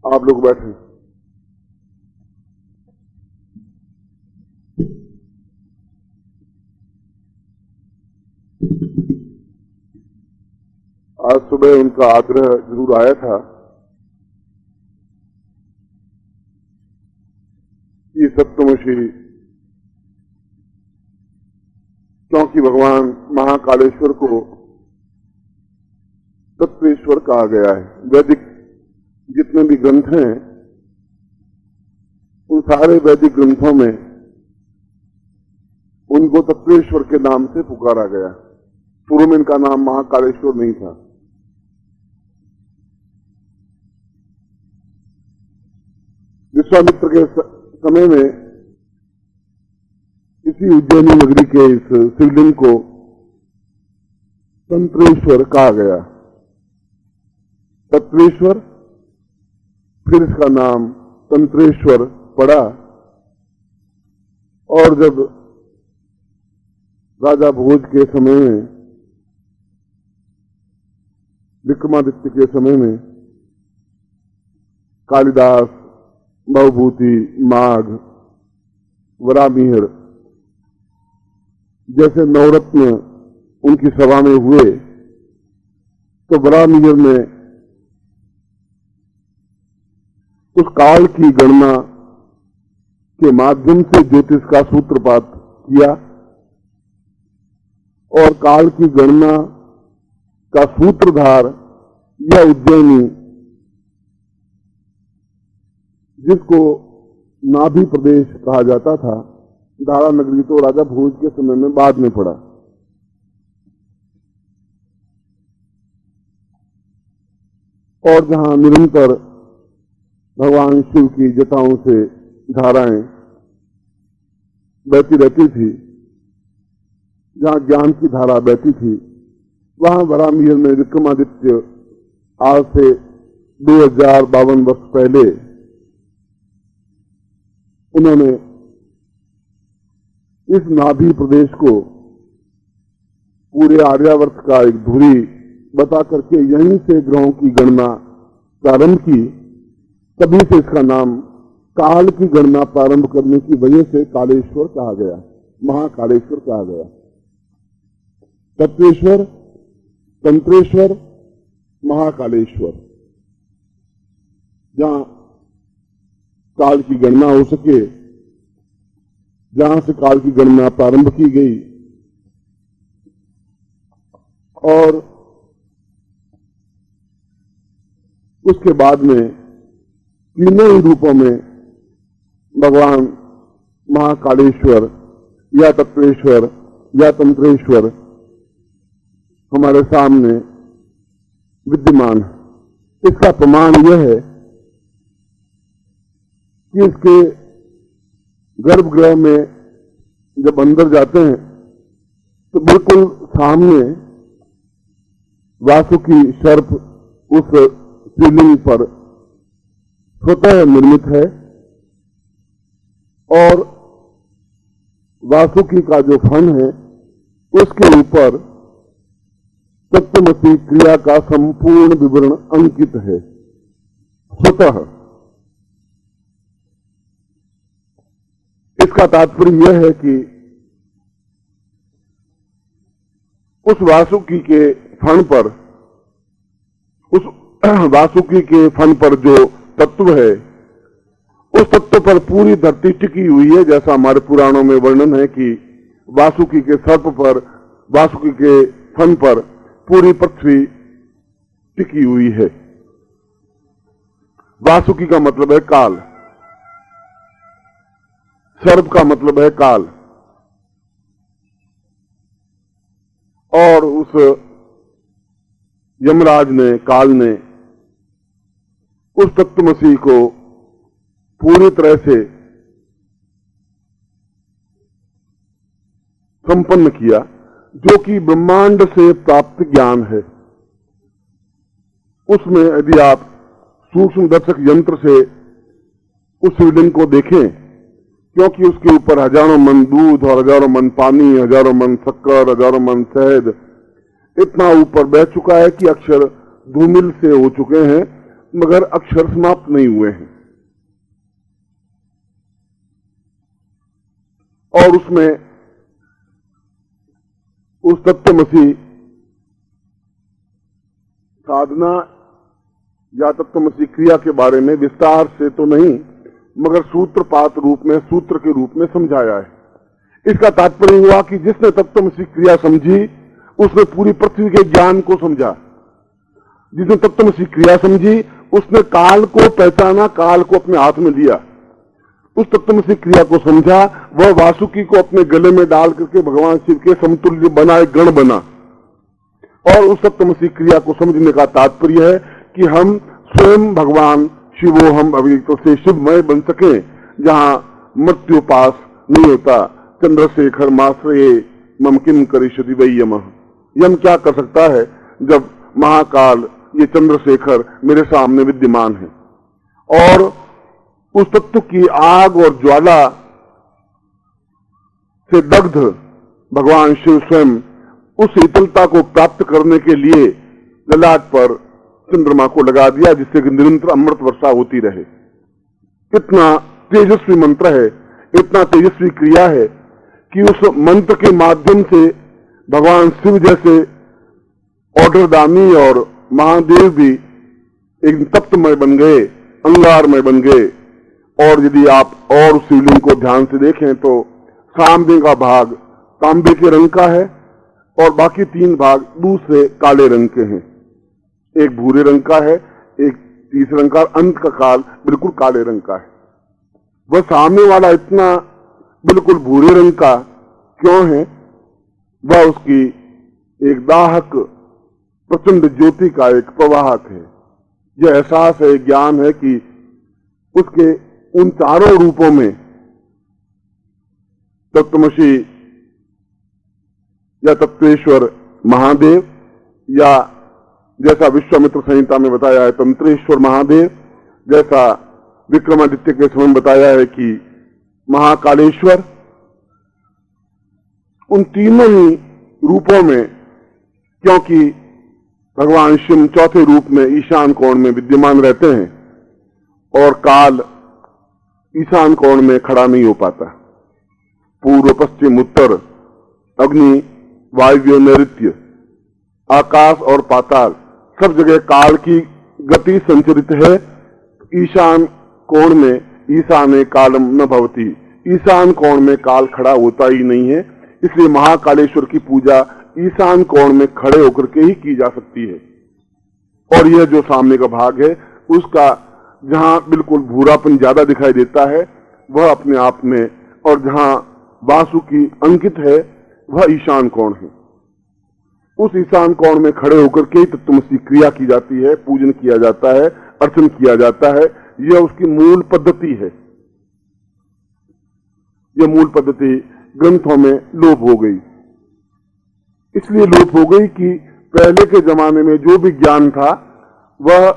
आप लोग बैठे। आज सुबह उनका आग्रह जरूर आया था कि सप्तमशी, क्योंकि भगवान महाकालेश्वर को तत्वेश्वर कहा गया है। वैदिक जितने भी ग्रंथ हैं, उन सारे वैदिक ग्रंथों में उनको तत्वेश्वर के नाम से पुकारा गया। शुरू में इनका नाम महाकालेश्वर नहीं था। विश्वामित्र के समय में इसी उज्जैनी नगरी के इस शिवलिंग को तंत्रेश्वर कहा गया। तत्वेश्वर, फिर इसका नाम तंत्रेश्वर पड़ा। और जब राजा भोज के समय में, विक्रमादित्य के समय में, कालिदास, भवभूति, माघ, वरामिहिर जैसे नवरत्न उनकी सभा में हुए, तो वरामिहिर ने उस काल की गणना के माध्यम से ज्योतिष का सूत्रपात किया और काल की गणना का सूत्रधार या उज्जैनी, जिसको नाभि प्रदेश कहा जाता था, धारा नगरी तो राजा भोज के समय में बाद में पड़ा। और जहां निरंतर भगवान शिव की जटाओं से धाराएं बहती रहती थी, जहां ज्ञान की धारा बहती थी, वहां वरामिहिर में विक्रमादित्य आज से 2052 वर्ष पहले उन्होंने इस नाभि प्रदेश को पूरे आर्यावर्त का एक धुरी बता करके यहीं से ग्रहों की गणना प्रारंभ की। तभी से इसका नाम काल की गणना प्रारंभ करने की वजह से कालेश्वर कहा गया, महाकालेश्वर कहा गया। तत्वेश्वर, तंत्रेश्वर, महाकालेश्वर, जहां काल की गणना हो सके, जहां से काल की गणना प्रारंभ की गई। और उसके बाद में तीनों ही रूपों में भगवान महाकालेश्वर या तत्वेश्वर या तंत्रेश्वर हमारे सामने विद्यमान है। इसका प्रमाण यह है कि इसके गर्भगृह में जब अंदर जाते हैं तो बिल्कुल सामने वासुकी सर्प उस शिवलिंग पर स्वतः निर्मित है और वासुकी का जो फन है उसके ऊपर सप्तमसी क्रिया का संपूर्ण विवरण अंकित है स्वतः। इसका तात्पर्य यह है कि उस वासुकी के फन पर, उस वासुकी के फन पर जो तत्व है, उस तत्व पर पूरी धरती टिकी हुई है। जैसा हमारे पुराणों में वर्णन है कि वासुकी के सर्प पर, वासुकी के फन पर पूरी पृथ्वी टिकी हुई है। वासुकी का मतलब है काल, सर्प का मतलब है काल। और उस यमराज ने, काल ने उस तत्वमसी को पूरी तरह से संपन्न किया, जो कि ब्रह्मांड से प्राप्त ज्ञान है। उसमें यदि आप सूक्ष्म दर्शक यंत्र से उस शिवलिंग को देखें, क्योंकि उसके ऊपर हजारों मन दूध और हजारों मन पानी, हजारों मन शक्कर, हजारों मन शहद इतना ऊपर बह चुका है कि अक्षर धूमिल से हो चुके हैं मगर अक्षर समाप्त नहीं हुए हैं। और उसमें उस तत्वमसी साधना या तत्वमसी क्रिया के बारे में विस्तार से तो नहीं, मगर सूत्रपात रूप में, सूत्र के रूप में समझाया है। इसका तात्पर्य हुआ कि जिसने तत्वमसी क्रिया समझी उसने पूरी पृथ्वी के ज्ञान को समझा। जिसने तत्वमसी क्रिया समझी उसने काल को पहचाना, काल को अपने हाथ में लिया। उस तत्वमसी क्रिया को समझा, वह वासुकी को अपने गले में डाल करके भगवान शिव के समतुल्य बना, एक गण बना। और उस तत्वमसी क्रिया को समझने का तात्पर्य है कि हम स्वयं भगवान शिवो हम अभियुक्त से शिवमय बन सके, जहां मृत्यु पास नहीं होता। चंद्रशेखर माश्रये मम किम करिष्यति वै यमः। यम क्या कर सकता है जब महाकाल ये चंद्रशेखर मेरे सामने विद्यमान है। और उस तत्व की आग और ज्वाला से दग्ध भगवान शिव स्वयं उस शीतलता को प्राप्त करने के लिए ललाट पर चंद्रमा को लगा दिया, जिससे कि निरंतर अमृत वर्षा होती रहे। इतना तेजस्वी मंत्र है, इतना तेजस्वी क्रिया है कि उस मंत्र के माध्यम से भगवान शिव जैसे ऑर्डरदानी और महादेव भी एक तप्तमय बन गए, अंगारमय बन गए। और यदि आप और शिवलिंग को ध्यान से देखें तो सामने का भाग तांबे के रंग का है और बाकी 3 भाग दूसरे काले रंग के हैं। एक भूरे रंग का है, एक तीसरे रंग का, अंत का काल बिल्कुल काले रंग का है। वह सामने वाला इतना बिल्कुल भूरे रंग का क्यों है? वह उसकी एक दाहक प्रचंड ज्योति का एक प्रवाहक है। यह एहसास है, ज्ञान है कि उसके उन चारों रूपों में तत्वमसी या तत्वेश्वर महादेव, या जैसा विश्वामित्र संहिता में बताया है तंत्रेश्वर महादेव, जैसा विक्रमादित्य के समय बताया है कि महाकालेश्वर, उन तीनों ही रूपों में, क्योंकि भगवान शिव चौथे रूप में ईशान कोण में विद्यमान रहते हैं और काल ईशान कोण में खड़ा नहीं हो पाता। पूर्व पश्चिम उत्तर, अग्नि वायव्य नैऋत्य, आकाश और पाताल, सब जगह काल की गति संचरित है। ईशान कोण में ईशाने कालम न भवति, ईशान कोण में काल खड़ा होता ही नहीं है। इसलिए महाकालेश्वर की पूजा ईशान कोण में खड़े होकर के ही की जा सकती है। और यह जो सामने का भाग है उसका जहां बिल्कुल भूरापन ज्यादा दिखाई देता है वह अपने आप में, और जहां वासुकी अंकित है वह ईशान कोण है। उस ईशान कोण में खड़े होकर के तत्वमसी क्रिया की जाती है, पूजन किया जाता है, अर्चन किया जाता है। यह उसकी मूल पद्धति है। यह मूल पद्धति ग्रंथों में लोप हो गई। इसलिए लोप हो गई कि पहले के जमाने में जो भी ज्ञान था वह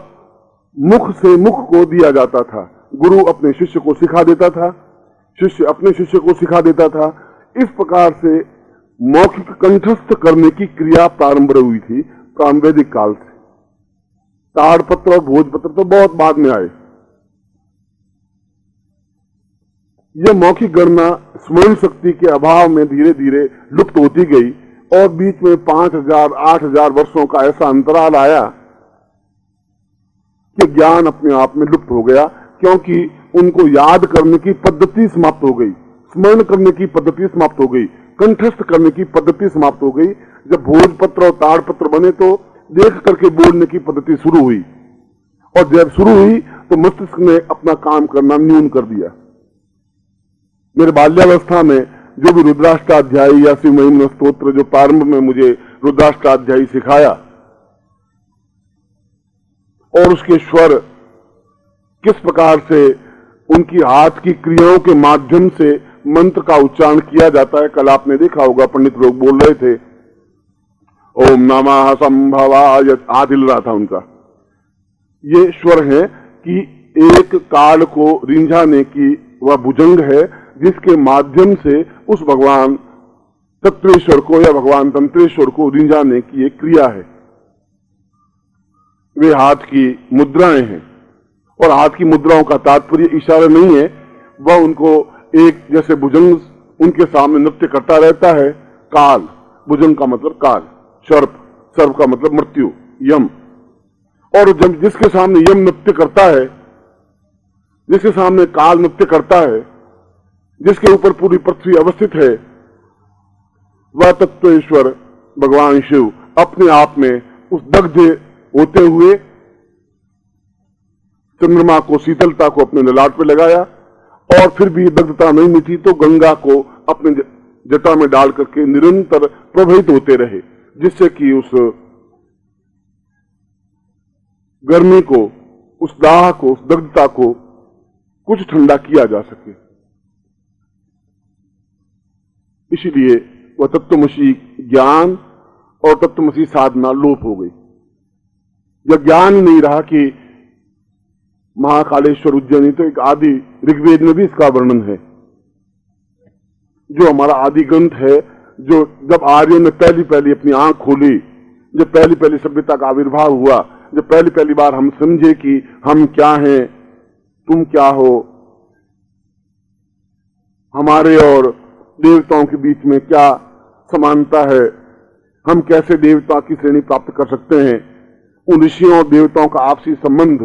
मुख से मुख को दिया जाता था। गुरु अपने शिष्य को सिखा देता था, शिष्य अपने शिष्य को सिखा देता था। इस प्रकार से मौखिक कंठस्थ करने की क्रिया प्रारंभ हुई थी वैदिक काल से। ताड़पत्र और भोजपत्र तो बहुत बाद में आए। यह मौखिक गणना स्मरण शक्ति के अभाव में धीरे धीरे लुप्त होती गई और बीच में 5000 8000 वर्षों का ऐसा अंतराल आया कि ज्ञान अपने आप में लुप्त हो गया, क्योंकि उनको याद करने की पद्धति समाप्त हो गई, स्मरण करने की पद्धति समाप्त हो गई, कंठस्थ करने की पद्धति समाप्त हो गई। जब भोजपत्र और ताड़पत्र बने तो देख करके बोलने की पद्धति शुरू हुई, और जब शुरू हुई तो मस्तिष्क ने अपना काम करना न्यून कर दिया। मेरे बाल्यावस्था में जो भी रुद्राष्टाध्यायी या शिव महिम स्तोत्र जो प्रारंभ में मुझे रुद्राष्टाध्यायी सिखाया, और उसके स्वर किस प्रकार से उनकी हाथ की क्रियाओं के माध्यम से मंत्र का उच्चारण किया जाता है, कल आपने देखा होगा पंडित लोग बोल रहे थे ओम नमः संभवाय, हाथ हिल रहा था उनका। ये स्वर है कि एक काल को रिंझाने की वह भुजंग है जिसके माध्यम से उस भगवान तत्वेश्वर को या भगवान तंत्रेश्वर को रिंझाने की एक क्रिया है। वे हाथ की मुद्राएं हैं। और हाथ की मुद्राओं का तात्पर्य इशारा नहीं है, वह उनको एक जैसे भुजंग उनके सामने नृत्य करता रहता है। काल, भुजंग का मतलब काल, सर्प, सर्प का मतलब मृत्यु, यम। और जब जिसके सामने यम नृत्य करता है, जिसके सामने काल नृत्य करता है, जिसके ऊपर पूरी पृथ्वी अवस्थित है, वह तत्वेश्वर भगवान शिव अपने आप में उस दग्ध होते हुए चंद्रमा को, शीतलता को अपने ललाट पर लगाया, और फिर भी दग्धता नहीं मिटी तो गंगा को अपने जटा में डाल करके निरंतर प्रभावित होते रहे, जिससे कि उस गर्मी को, उस दाह को, उस दग्धता को कुछ ठंडा किया जा सके। इसीलिए वह तत्वमसी ज्ञान और तत्वमसी साधना लोप हो गई। यह ज्ञान ही नहीं रहा कि महाकालेश्वर उज्जैनी, तो एक आदि ऋग्वेद में भी इसका वर्णन है, जो हमारा आदि ग्रंथ है, जो जब आर्यों ने पहली पहली अपनी आंख खोली, जब पहली पहली सभ्यता का आविर्भाव हुआ, जब पहली पहली बार हम समझे कि हम क्या हैं, तुम क्या हो, हमारे और देवताओं के बीच में क्या समानता है, हम कैसे देवता की श्रेणी प्राप्त कर सकते हैं, उन ऋषियों और देवताओं का आपसी संबंध,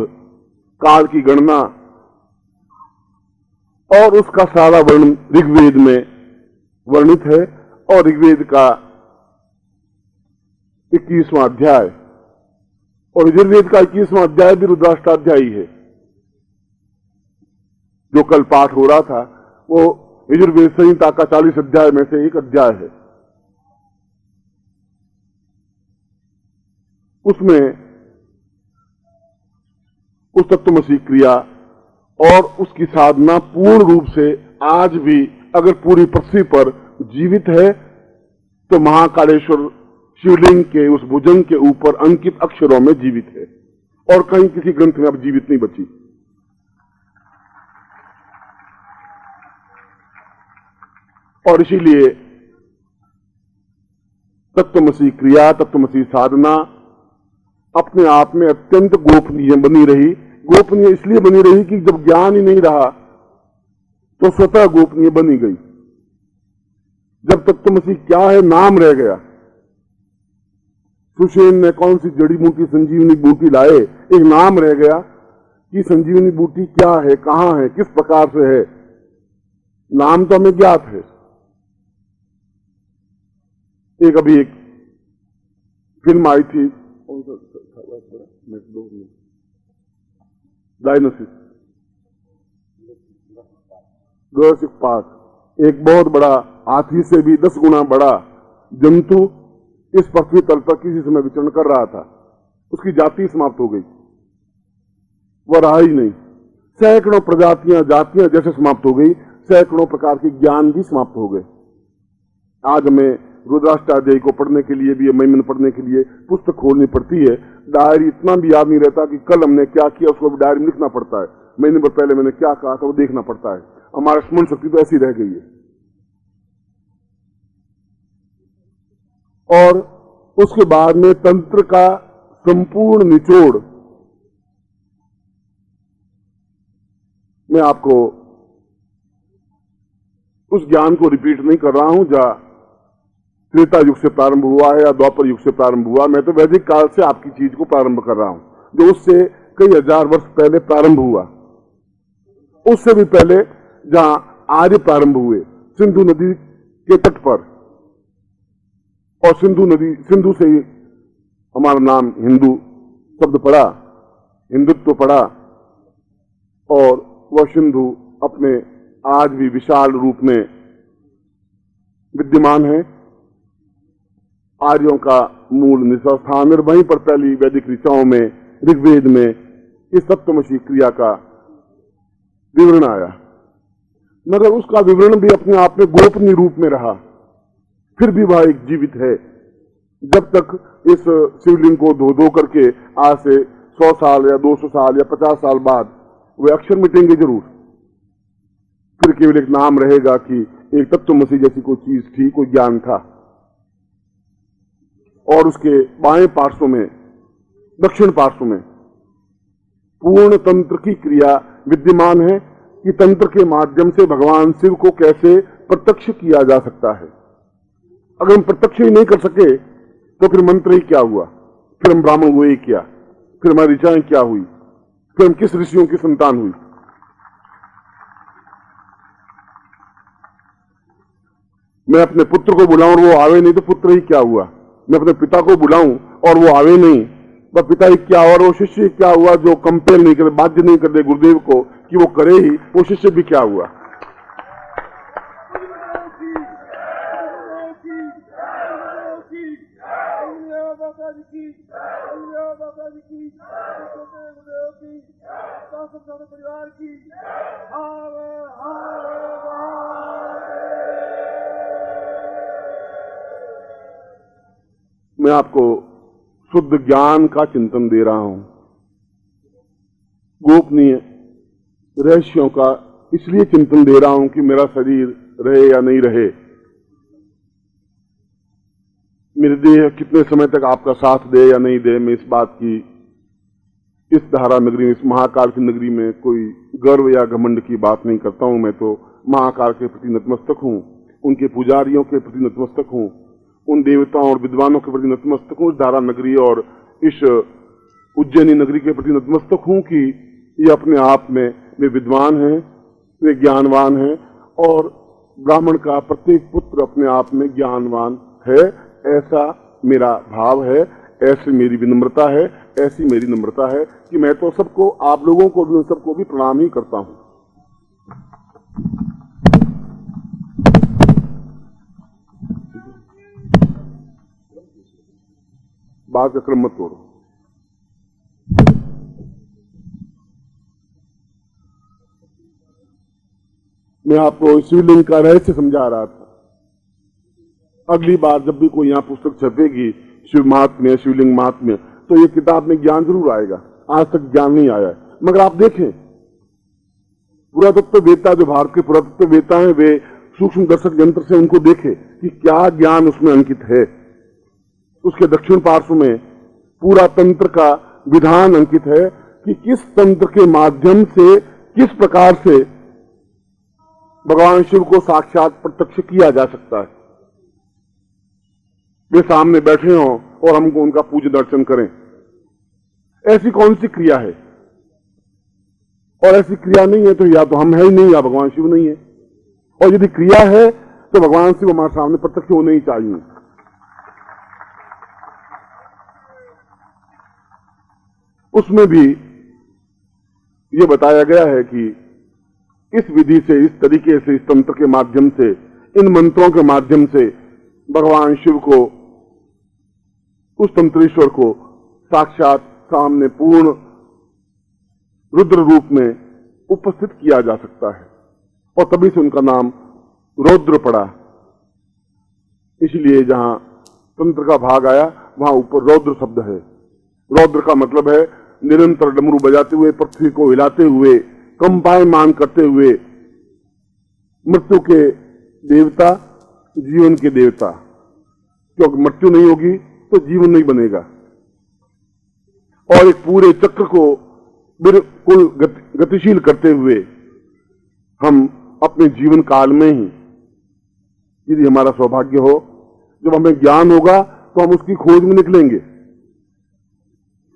काल की गणना, और उसका सारा वर्णन ऋग्वेद में वर्णित है। और ऋग्वेद का 21वां अध्याय और यजुर्वेद का 21वां अध्याय भी रुद्राष्टाध्याय है। जो कल पाठ हो रहा था वो यजुर्वेद संहिता का 40 अध्याय में से एक अध्याय है। उसमें उस तत्वमसी क्रिया और उसकी साधना पूर्ण रूप से आज भी अगर पूरी पृथ्वी पर जीवित है तो महाकालेश्वर शिवलिंग के उस भुजंग के ऊपर अंकित अक्षरों में जीवित है, और कहीं किसी ग्रंथ में अब जीवित नहीं बची। और इसीलिए तत्वमसी क्रिया, तत्वमसी साधना अपने आप में अत्यंत गोपनीय बनी रही। गोपनीय इसलिए बनी रही कि जब ज्ञान ही नहीं रहा तो स्वतः गोपनीय बनी गई। जब तत्वमसी क्या है नाम रह गया, सुषेण ने कौन सी जड़ी बूटी संजीवनी बूटी लाए, एक नाम रह गया कि संजीवनी बूटी क्या है, कहां है, किस प्रकार से है, नाम तो हमें ज्ञात है। एक अभी एक फिल्म आई थी, डायनोसिस, जुरासिक पार्क, एक बहुत बड़ा हाथी से भी 10 गुना बड़ा जंतु इस पृथ्वी तल पर किसी समय विचरण कर रहा था। उसकी जाति समाप्त हो गई, वह रहा ही नहीं। सैकड़ों प्रजातियां, जातियां जैसे समाप्त हो गई, सैकड़ों प्रकार के ज्ञान भी समाप्त हो गए। आज हमें रुद्राष्टाध्यायी को पढ़ने के लिए भी, महिमन पढ़ने के लिए पुस्तक खोलनी पड़ती है। डायरी इतना भी याद नहीं रहता कि कल हमने क्या किया उसको डायरी में लिखना पड़ता है, महीने भर पहले मैंने क्या कहा था वो देखना पड़ता है। हमारा स्मरण शक्ति तो ऐसी रह गई है। और उसके बाद में तंत्र का संपूर्ण निचोड़ मैं आपको उस ज्ञान को रिपीट नहीं कर रहा हूं जहां त्रेता युग से प्रारंभ हुआ है या द्वापर युग से प्रारंभ हुआ। मैं तो वैदिक काल से आपकी चीज को प्रारंभ कर रहा हूं, जो उससे कई हजार वर्ष पहले प्रारंभ हुआ। उससे भी पहले जहां आर्य प्रारंभ हुए, सिंधु नदी के तट पर, और सिंधु से ही हमारा नाम हिंदू शब्द पड़ा, हिंदुत्व पड़ा, और वह सिंधु अपने आज भी विशाल रूप में विद्यमान है। आर्यों का मूल निवास स्थान, और वहीं पर पहली वैदिक ऋचाओं में, ऋग्वेद में इस तत्वमसी क्रिया का विवरण आया, मगर उसका विवरण भी अपने आप में गोपनीय रूप में रहा। फिर भी वह एक जीवित है। जब तक इस शिवलिंग को धो धो करके आज से 100 साल या 200 साल या 50 साल बाद वे अक्षर मिटेंगे जरूर, फिर केवल एक नाम रहेगा कि एक तत्वमसी जैसी कोई चीज थी, कोई ज्ञान था। और उसके बाएं पार्श्व में, दक्षिण पार्श्व में पूर्ण तंत्र की क्रिया विद्यमान है कि तंत्र के माध्यम से भगवान शिव को कैसे प्रत्यक्ष किया जा सकता है। अगर हम प्रत्यक्ष ही नहीं कर सके तो फिर मंत्र ही क्या हुआ, फिर हम ब्राह्मण हुए क्या, फिर हमारी ऋचाएं क्या हुई, फिर हम किस ऋषियों की संतान हुई। मैं अपने पुत्र को बुलाऊं और वो आवे नहीं तो पुत्र ही क्या हुआ। मैं अपने पिता को बुलाऊं और वो आवे नहीं, वह पिता ही क्या, और वो शिष्य क्या हुआ जो कंपेल नहीं करे, बाध्य नहीं कर दे गुरुदेव को कि वो करे ही, वो शिष्य भी क्या हुआ। मैं आपको शुद्ध ज्ञान का चिंतन दे रहा हूं, गोपनीय रहस्यों का इसलिए चिंतन दे रहा हूं कि मेरा शरीर रहे या नहीं रहे, मेरी देह कितने समय तक आपका साथ दे या नहीं दे, मैं इस बात की इस धारा नगरी में, इस महाकाल की नगरी में कोई गर्व या घमंड की बात नहीं करता हूं। मैं तो महाकाल के प्रति नतमस्तक हूं, उनके पुजारियों के प्रति नतमस्तक हूं, उन देवताओं और विद्वानों के प्रति नतमस्तक हूं, इस धारा नगरी और इस उज्जैनी नगरी के प्रति नतमस्तक हूं कि ये अपने आप में वे विद्वान हैं, वे ज्ञानवान हैं और ब्राह्मण का प्रत्येक पुत्र अपने आप में ज्ञानवान है। ऐसा मेरा भाव है, ऐसी मेरी विनम्रता है, ऐसी मेरी नम्रता है कि मैं तो सबको, आप लोगों को भी, उन सबको भी प्रणाम ही करता हूं। बात का क्रम मत तोड़ो। मैं आपको शिवलिंग का रहस्य समझा रहा था। अगली बार जब भी कोई यहां पुस्तक छपेगी शिव महात्म्य, शिवलिंग महात्म्य, तो ये किताब में ज्ञान जरूर आएगा। आज तक ज्ञान नहीं आया है, मगर आप देखें पुरातत्ववेत्ता, जो भारत के पुरातत्ववेत्ता हैं, वे सूक्ष्म दर्शक यंत्र से उनको देखे कि क्या ज्ञान उसमें अंकित है। उसके दक्षिण पार्श्व में पूरा तंत्र का विधान अंकित है कि किस तंत्र के माध्यम से, किस प्रकार से भगवान शिव को साक्षात प्रत्यक्ष किया जा सकता है। वे सामने बैठे हों और हमको उनका पूजन अर्चन करें, ऐसी कौन सी क्रिया है? और ऐसी क्रिया नहीं है तो या तो हम है ही नहीं या भगवान शिव नहीं है, और यदि क्रिया है तो भगवान शिव हमारे सामने प्रत्यक्ष होने ही चाहिए। उसमें भी ये बताया गया है कि इस विधि से, इस तरीके से, इस तंत्र के माध्यम से, इन मंत्रों के माध्यम से भगवान शिव को, उस तंत्रेश्वर को साक्षात सामने पूर्ण रुद्र रूप में उपस्थित किया जा सकता है, और तभी से उनका नाम रौद्र पड़ा। इसलिए जहां तंत्र का भाग आया वहां ऊपर रौद्र शब्द है। रौद्र का मतलब है निरंतर डमरू बजाते हुए, पृथ्वी को हिलाते हुए, कंपायमान करते हुए, मृत्यु के देवता, जीवन के देवता। क्योंकि मृत्यु नहीं होगी तो जीवन नहीं बनेगा, और एक पूरे चक्र को बिल्कुल गतिशील करते हुए हम अपने जीवन काल में ही, यदि हमारा सौभाग्य हो, जब हमें ज्ञान होगा तो हम उसकी खोज में निकलेंगे।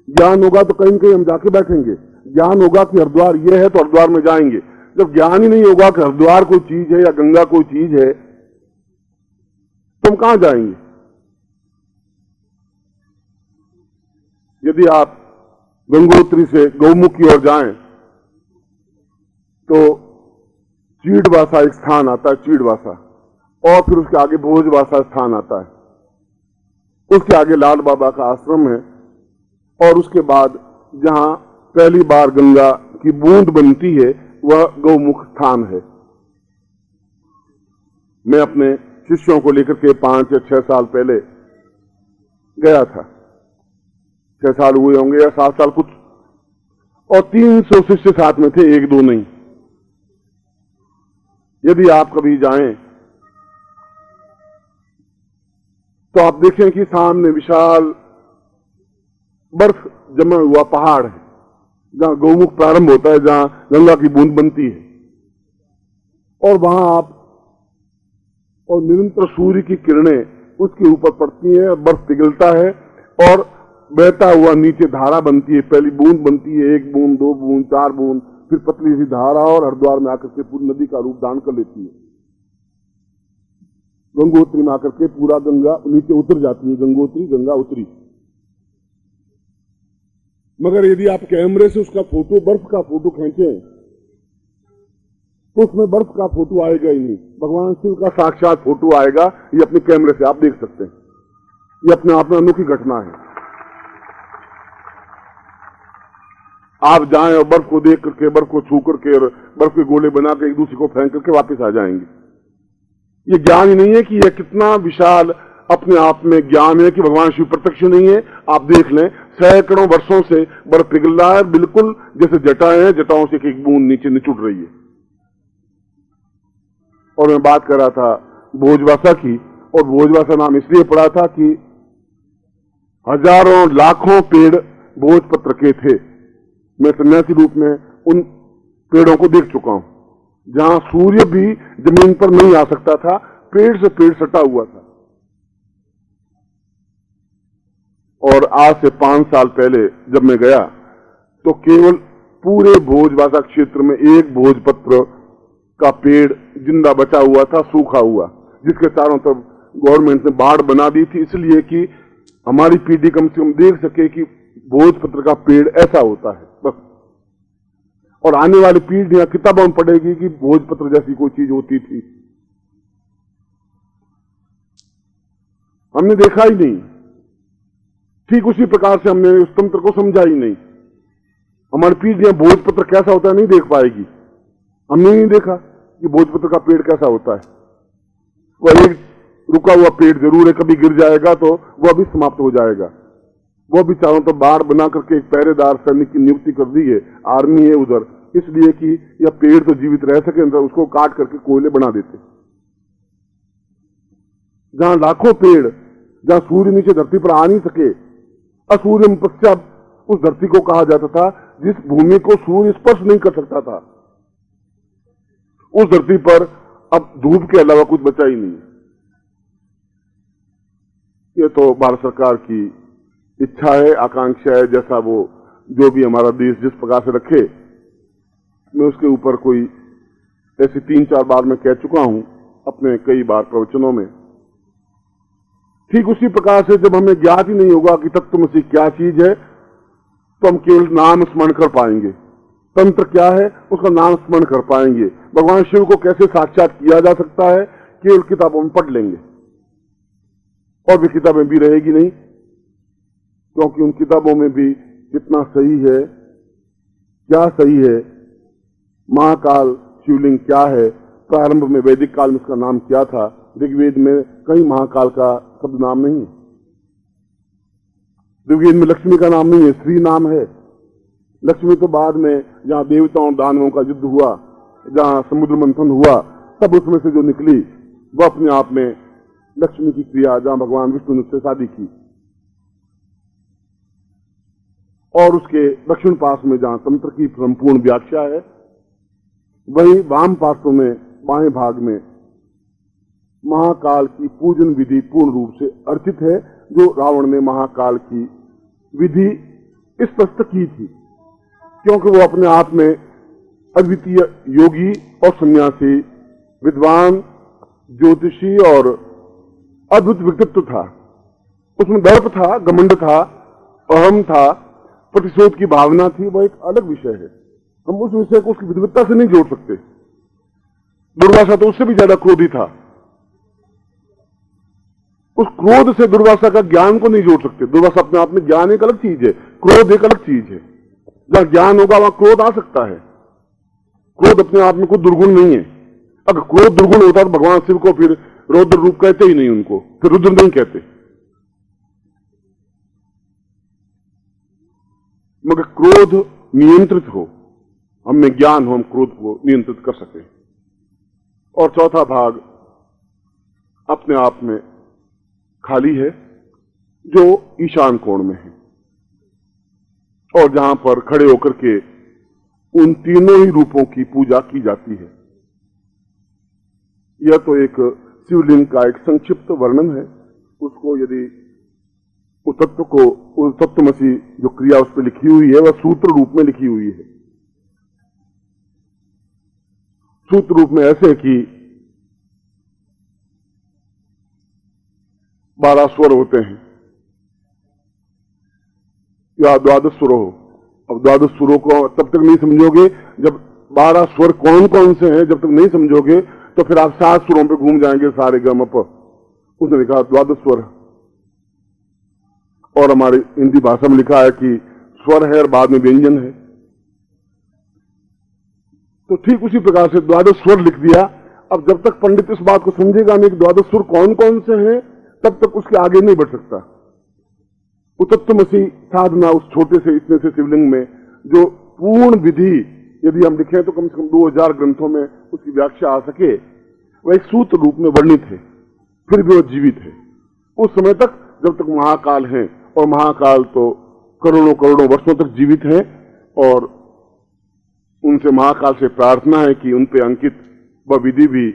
ज्ञान होगा तो कहीं न कहीं हम जाके बैठेंगे। ज्ञान होगा कि हरिद्वार ये है तो हरिद्वार में जाएंगे। जब ज्ञान ही नहीं होगा कि हरिद्वार कोई चीज है या गंगा कोई चीज है, तो हम कहां जाएंगे? यदि आप गंगोत्री से गौमुख की ओर जाएं तो चीड़वासा एक स्थान आता है, चीड़वासा, और फिर उसके आगे भोजवासा स्थान आता है। उसके आगे लाल बाबा का आश्रम है, और उसके बाद जहां पहली बार गंगा की बूंद बनती है वह गौमुख स्थान है। मैं अपने शिष्यों को लेकर के 5 या 6 साल पहले गया था। 6 साल हुए होंगे या 7 साल कुछ, और 300 शिष्य साथ में थे, 1-2 नहीं। यदि आप कभी जाएं तो आप देखें कि सामने विशाल बर्फ जमा हुआ पहाड़ है, जहां गौमुख प्रारंभ होता है, जहां गंगा की बूंद बनती है, और वहां आप और निरंतर सूर्य की किरणें उसके ऊपर पड़ती हैं, बर्फ पिघलता है और बहता हुआ नीचे धारा बनती है। पहली बूंद बनती है, 1 बूंद, 2 बूंद, 4 बूंद, फिर पतली सी धारा और हरिद्वार में आकर के पूरी नदी का रूप धारण कर लेती है। गंगोत्री में आकर के पूरा गंगा नीचे उतर जाती है, गंगोत्री, गंगा उतरी। मगर यदि आप कैमरे से उसका फोटो, बर्फ का फोटो खींचें, तो उसमें बर्फ का फोटो आएगा ही नहीं, भगवान शिव का साक्षात फोटो आएगा। ये अपने कैमरे से आप देख सकते हैं। ये अपने आप में अनोखी घटना है। आप जाएं और बर्फ को देख करके, बर्फ को छू करके और बर्फ के गोले बना के एक दूसरे को फेंक करके वापस आ जाएंगे। ये ज्ञान ही नहीं है कि यह कितना विशाल अपने आप में ज्ञान है कि भगवान शिव प्रत्यक्ष नहीं है। आप देख लें, सैकड़ों वर्षों से बर्फ पिघल रहा है, बिल्कुल जैसे जटाएं हैं, जटाओं से एक बूंद नीचे निचुड़ रही है। और मैं बात कर रहा था भोजवासा की, और भोजवासा नाम इसलिए पड़ा था कि हजारों लाखों पेड़ भोजपत्र के थे। मैं सन्यासी रूप में उन पेड़ों को देख चुका हूं, जहां सूर्य भी जमीन पर नहीं आ सकता था, पेड़ से पेड़ सटा हुआ था। और आज से 5 साल पहले जब मैं गया, तो केवल पूरे भोजवासा क्षेत्र में एक भोजपत्र का पेड़ जिंदा बचा हुआ था, सूखा हुआ, जिसके चारों तरफ गवर्नमेंट ने बाढ़ बना दी थी, इसलिए कि हमारी पीढ़ी कम से कम देख सके कि भोजपत्र का पेड़ ऐसा होता है, बस। और आने वाली पीढ़ियां किताबों में पढ़ेगी कि भोजपत्र जैसी कोई चीज होती थी। हमने देखा ही नहीं। ठीक उसी प्रकार से हमने उस तंत्र को समझा ही नहीं। हमारी पीढ़ियां भोजपत्र कैसा होता है नहीं देख पाएगी। हमने नहीं देखा कि भोजपत्र का पेड़ कैसा होता है। वह एक रुका हुआ पेड़ जरूर है, कभी गिर जाएगा तो वह भी समाप्त हो जाएगा। वह भी चारों तरफ बाढ़ बना करके एक पहरेदार सैनिक की नियुक्ति कर दी है, आर्मी है उधर, इसलिए कि यह पेड़ तो जीवित रह सके, उसको काट करके कोयले बना देते। जहां लाखों पेड़, जहां सूर्य नीचे धरती पर आ नहीं सके, असूर्यम पश्चात उस धरती को कहा जाता था, जिस भूमि को सूर्य स्पर्श नहीं कर सकता था, उस धरती पर अब धूप के अलावा कुछ बचा ही नहीं। ये तो भारत सरकार की इच्छा है, आकांक्षा है, जैसा वो जो भी हमारा देश जिस प्रकार से रखे। मैं उसके ऊपर कोई ऐसी 3-4 बार मैं कह चुका हूं अपने कई बार प्रवचनों में। ठीक उसी प्रकार से जब हमें ज्ञात ही नहीं होगा कि तत्वमसि क्या चीज है, तो हम केवल नाम स्मरण कर पाएंगे। तंत्र क्या है उसका नाम स्मरण कर पाएंगे। भगवान शिव को कैसे साक्षात किया जा सकता है, केवल किताबों में पढ़ लेंगे, और भी किताबें भी रहेगी नहीं, क्योंकि उन किताबों में भी कितना सही है, क्या सही है, महाकाल शिवलिंग क्या है, प्रारंभ में वैदिक काल में इसका नाम क्या था, ऋग्वेद में कहीं महाकाल का शब्द नाम नहीं है, ऋग्वेद में लक्ष्मी का नाम नहीं है, श्री नाम है। लक्ष्मी तो बाद में जहां देवताओं दानवों का युद्ध हुआ, जहां समुद्र मंथन हुआ, तब उसमें से जो निकली वह अपने आप में लक्ष्मी की क्रिया, जहां भगवान विष्णु ने उससे शादी की। और उसके दक्षिण पास में जहां तंत्र की संपूर्ण व्याख्या है, वही वाम पार्श्व में बाएं भाग में महाकाल की पूजन विधि पूर्ण रूप से अर्चित है, जो रावण ने महाकाल की विधि स्पष्ट की थी, क्योंकि वो अपने आप में अद्वितीय योगी और सन्यासी, विद्वान, ज्योतिषी और अद्भुत व्यक्तित्व था। उसमें दर्प था, घमंड था, अहम था, प्रतिशोध की भावना थी, वह एक अलग विषय है। हम उस विषय को उसकी विद्वत्ता से नहीं जोड़ सकते। दुर्वासा तो उससे भी ज्यादा क्रोधी था। उस क्रोध से दुर्वासा का ज्ञान को नहीं जोड़ सकते। दुर्वासा अपने आप में, ज्ञान एक अलग चीज है, क्रोध एक अलग चीज है। जहां ज्ञान होगा वहां क्रोध आ सकता है। क्रोध अपने आप में कोई दुर्गुण नहीं है। अगर क्रोध दुर्गुण होता तो भगवान शिव को फिर रौद्र रूप कहते ही नहीं, उनको फिर रुद्र नहीं कहते। मगर क्रोध नियंत्रित हो, हमें ज्ञान हो, हम क्रोध को नियंत्रित कर सके। और चौथा भाग अपने आप में खाली है, जो ईशान कोण में है। और जहां पर खड़े होकर के उन तीनों ही रूपों की पूजा की जाती है। यह तो एक शिवलिंग का एक संक्षिप्त वर्णन है। उसको यदि उस तत्व को, उस तत्वमसी जो क्रिया उस पर लिखी हुई है, वह सूत्र रूप में लिखी हुई है। सूत्र रूप में ऐसे कि 12 स्वर होते हैं या 12 स्वर हो। अब 12 स्वरों को तब तक नहीं समझोगे जब 12 स्वर कौन कौन से हैं, जब तक नहीं समझोगे तो फिर आप 7 स्वरों पे घूम जाएंगे, सारे गम प। उसने लिखा 12 स्वर, और हमारी हिंदी भाषा में लिखा है कि स्वर है और बाद में व्यंजन है। तो ठीक उसी प्रकार से 12 स्वर लिख दिया। अब जब तक पंडित इस बात को समझेगा नहीं कि 12 स्वर कौन कौन से हैं, तब तक उसके आगे नहीं बढ़ सकता। तत्वमसी साधना उस छोटे से इतने से शिवलिंग में जो पूर्ण विधि यदि हम लिखें तो कम से कम 2000 ग्रंथों में उसकी व्याख्या आ सके, वह एक सूत्र रूप में वर्णित है, फिर भी वह जीवित है उस समय तक जब तक महाकाल हैं। और महाकाल तो करोड़ों करोड़ों वर्षों तक जीवित हैं, और उनसे महाकाल से प्रार्थना है कि उन पे अंकित वह विधि भी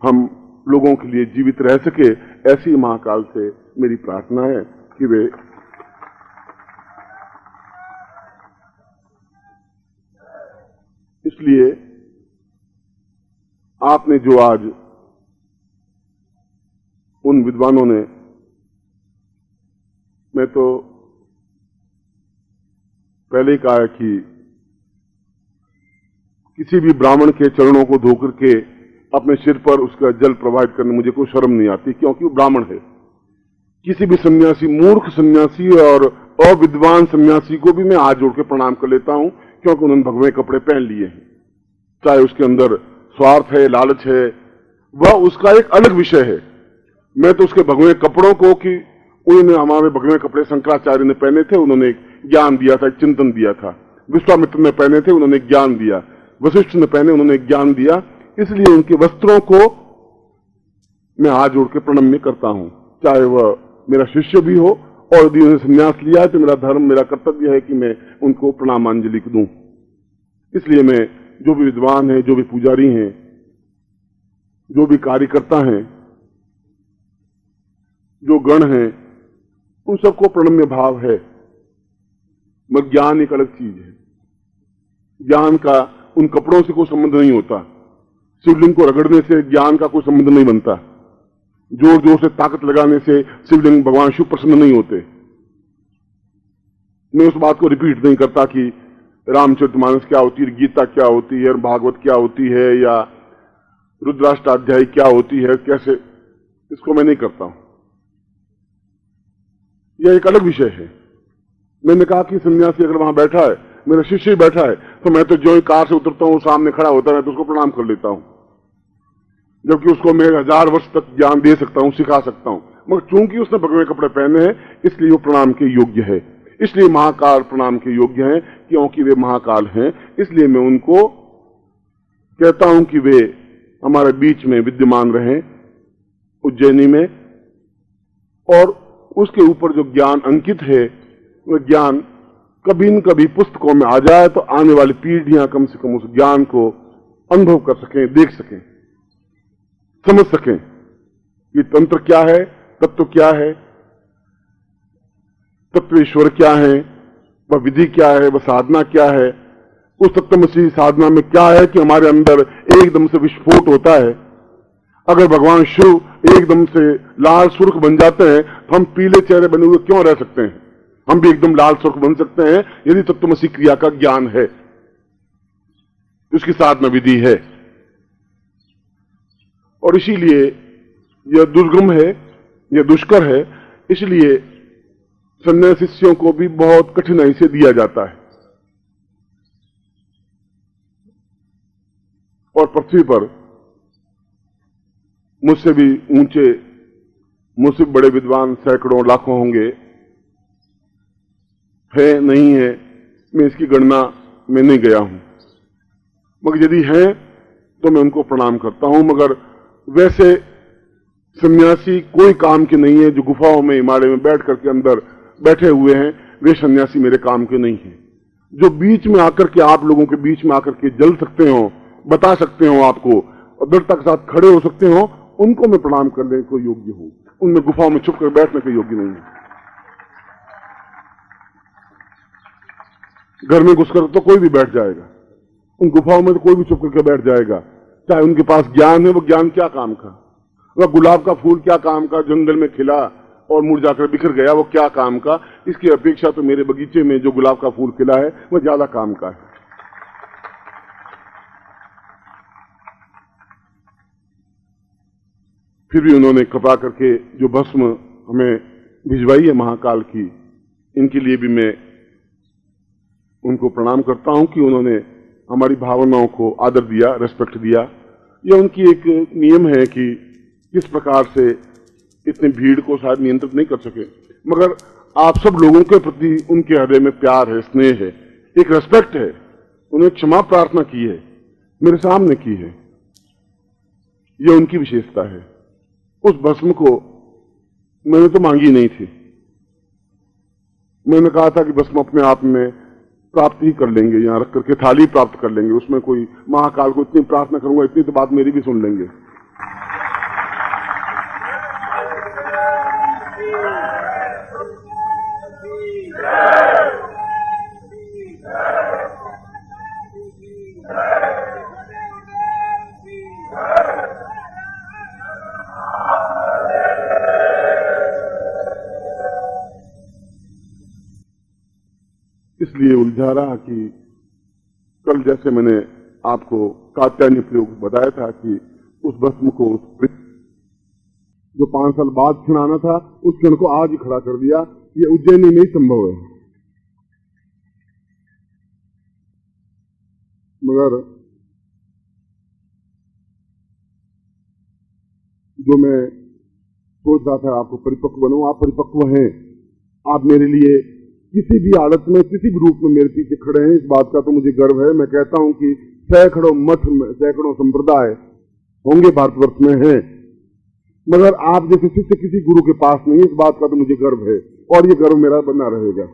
हम लोगों के लिए जीवित रह सके। ऐसी महाकाल से मेरी प्रार्थना है कि वे इसलिए आपने जो आज उन विद्वानों ने, मैं तो पहले ही कहा है कि किसी भी ब्राह्मण के चरणों को धोकर के अपने सिर पर उसका जल प्रवाहित करने मुझे कोई शर्म नहीं आती, क्योंकि वो ब्राह्मण है। किसी भी सन्यासी, मूर्ख सन्यासी और अविद्वान सन्यासी को भी मैं हाथ जोड़ के प्रणाम कर लेता हूं, क्योंकि उन्होंने भगवे कपड़े पहन लिए हैं। चाहे उसके अंदर स्वार्थ है, लालच है, वह उसका एक अलग विषय है। मैं तो उसके भगवे कपड़ों को, कि उन्होंने हमारे भगवे कपड़े शंकराचार्य ने पहने थे, उन्होंने एक ज्ञान दिया था, एक चिंतन दिया था। विश्वामित्र ने पहने थे, उन्होंने एक ज्ञान दिया। वशिष्ठ ने पहने, उन्होंने एक ज्ञान दिया। इसलिए उनके वस्त्रों को मैं हाथ जोड़ के प्रणम्य करता हूं, चाहे वह मेरा शिष्य भी हो, और यदि उन्होंने संन्यास लिया है तो मेरा धर्म, मेरा कर्तव्य है कि मैं उनको प्रणामांजलि दूं। इसलिए मैं जो भी विद्वान है, जो भी पुजारी हैं, जो भी कार्यकर्ता हैं, जो गण हैं, उन सबको प्रणम्य भाव है। मगर ज्ञान एक अलग चीज है। ज्ञान का उन कपड़ों से कोई संबंध नहीं होता। शिवलिंग को रगड़ने से ज्ञान का कोई संबंध नहीं बनता। जोर जोर से ताकत लगाने से शिवलिंग भगवान शिव प्रसन्न नहीं होते। मैं उस बात को रिपीट नहीं करता कि रामचरितमानस क्या होती है, गीता क्या होती है, भागवत क्या होती है, या रुद्राष्टाध्यायी क्या होती है, कैसे, इसको मैं नहीं करता हूं। यह एक अलग विषय है। मैंने कहा कि सन्यासी अगर वहां बैठा है, मेरा शिष्य ही बैठा है, तो मैं तो जो ही कार से उतरता हूं, सामने खड़ा होता है तो उसको प्रणाम कर लेता हूं, जबकि उसको मैं 1000 वर्ष तक ज्ञान दे सकता हूं, सिखा सकता हूं। मगर चूंकि उसने भगवे कपड़े पहने हैं, इसलिए वो प्रणाम के योग्य है। इसलिए महाकाल प्रणाम के योग्य हैं, क्योंकि वे महाकाल हैं। इसलिए मैं उनको कहता हूं कि वे हमारे बीच में विद्यमान रहें उज्जैनी में, और उसके ऊपर जो ज्ञान अंकित है, वह ज्ञान कभी न कभी पुस्तकों में आ जाए तो आने वाली पीढ़ियां कम से कम उस ज्ञान को अनुभव कर सकें, देख सकें, समझ सकें कि तंत्र क्या है, तत्व क्या है, तत्वेश्वर क्या है, वह विधि क्या है, वह साधना क्या है। उस तत्वमसी साधना में क्या है कि हमारे अंदर एकदम से विस्फोट होता है। अगर भगवान शिव एकदम से लाल सुर्ख बन जाते हैं तो हम पीले चेहरे बने हुए क्यों रह सकते हैं? हम भी एकदम लाल सुर्ख बन सकते हैं यदि तत्वमसी क्रिया का ज्ञान है, उसकी साधना विधि है। और इसीलिए यह दुर्गम है, यह दुष्कर है। इसलिए सन्यासी शिष्यों को भी बहुत कठिनाई से दिया जाता है। और पृथ्वी पर मुझसे भी ऊंचे, मुझसे बड़े विद्वान सैकड़ों लाखों होंगे, है नहीं है, मैं इसकी गणना में नहीं गया हूं। मगर यदि है तो मैं उनको प्रणाम करता हूं। मगर वैसे सन्यासी कोई काम के नहीं है जो गुफाओं में, हिमालय में बैठ करके अंदर बैठे हुए हैं, वे सन्यासी मेरे काम के नहीं हैं। जो बीच में आकर के आप लोगों के बीच में आकर के जल सकते हो, बता सकते हो आपको और दृढ़ता के साथ खड़े हो सकते हो, उनको मैं प्रणाम करने को योग्य हूं। उनमें गुफाओं में छुप कर बैठने के योग्य नहीं है। घर में घुसकर तो कोई भी बैठ जाएगा, उन गुफाओं में तो कोई भी छुप करके बैठ जाएगा। चाहे उनके पास ज्ञान है, वो ज्ञान क्या काम का? वह गुलाब का फूल क्या काम का? जंगल में खिला और मुरझाकर बिखर गया, वो क्या काम का? इसकी अपेक्षा तो मेरे बगीचे में जो गुलाब का फूल खिला है वह ज्यादा काम का है। फिर भी उन्होंने कृपा करके जो भस्म हमें भिजवाई है महाकाल की, इनके लिए भी मैं उनको प्रणाम करता हूं कि उन्होंने हमारी भावनाओं को आदर दिया, रेस्पेक्ट दिया। यह उनकी एक नियम है कि किस प्रकार से इतनी भीड़ को शायद नियंत्रित नहीं कर सके, मगर आप सब लोगों के प्रति उनके हृदय में प्यार है, स्नेह है, एक रेस्पेक्ट है। उन्हें क्षमा प्रार्थना की है, मेरे सामने की है। यह उनकी विशेषता है। उस भस्म को मैंने तो मांगी नहीं थी। मैंने कहा था कि भस्म अपने आप में प्राप्त ही कर लेंगे, यहां रख करके थाली प्राप्त कर लेंगे। उसमें कोई महाकाल को इतनी प्रार्थना करूंगा, इतनी तो बात मेरी भी सुन लेंगे। इसलिए उलझा रहा कि कल जैसे मैंने आपको कात्यायनी प्रयोग बताया था कि उस भस्म को जो 5 साल बाद छिड़ाना था, उस क्षण को आज ही खड़ा कर दिया। ये उज्जैनी में ही संभव है। मगर जो मैं सोच रहा था आपको परिपक्व बनूं, आप परिपक्व हैं। आप मेरे लिए किसी भी हालत में, किसी भी रूप में मेरे पीछे खड़े हैं, इस बात का तो मुझे गर्व है। मैं कहता हूं कि सैकड़ों मठ, सैकड़ों संप्रदाय होंगे भारतवर्ष में हैं, मगर आप जैसे शिष्य किसी गुरु के पास नहीं, इस बात का तो मुझे गर्व है और ये गर्व मेरा बना रहेगा।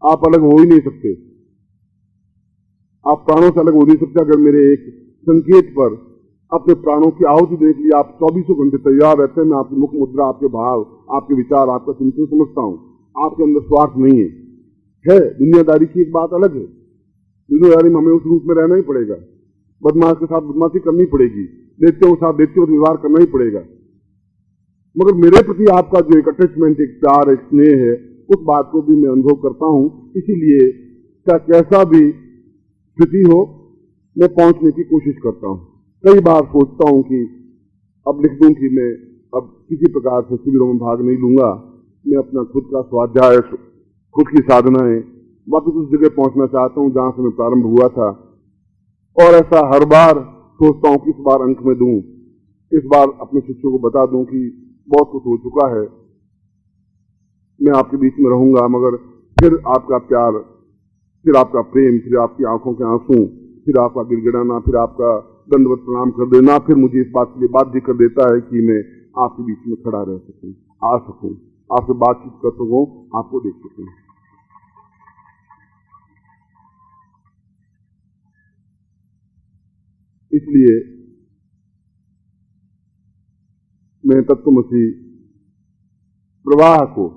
आप अलग हो ही नहीं सकते, आप प्राणों से अलग हो नहीं सकते। अगर मेरे एक संकेत पर अपने प्राणों की आहुति देख लिया, आप 24 घंटे तैयार रहते हैं। मैं आपकी मुख मुद्रा, आपके भाव, आपके विचार, आपका चिंतन समझता हूं। आपके अंदर स्वार्थ नहीं है। दुनियादारी की एक बात अलग है। दुनियादारी में हमें उस रूप में रहना ही पड़ेगा। बदमाश के साथ बदमाशी करनी पड़ेगी, दैत्यों के साथ दैत्यों का व्यवहार करना ही पड़ेगा। मगर मेरे प्रति आपका जो एक अटैचमेंट, एक प्यार, एक स्नेह है, उस बात को भी मैं अनुभव करता हूं। इसीलिए कैसा भी स्थिति हो, मैं पहुंचने की कोशिश करता हूं। कई बार सोचता हूं कि अब लिख दूं कि मैं अब किसी प्रकार से शिविरों में भाग नहीं लूंगा। मैं अपना खुद का स्वाध्याय, खुद की साधनाएं वापस उस जगह पहुंचना चाहता हूं जहां से मैं प्रारंभ हुआ था। और ऐसा हर बार सोचता हूं कि इस बार अंक में दूं, इस बार अपने शिष्यों को बता दूं कि बहुत कुछ हो चुका है, मैं आपके बीच में रहूंगा। मगर फिर आपका प्यार, फिर आपका प्रेम, फिर आपकी आंखों के आंसू, फिर आपका गिड़गिड़ाना, फिर आपका दंडवत प्रणाम कर देना, फिर मुझे इस बात के लिए बाध्य कर देता है कि मैं आपके बीच में खड़ा रह सकूं, आ सकूं, आपसे बातचीत कर सकूं, आपको देख सकूं। इसलिए मैं तत्वमसी प्रवाह को,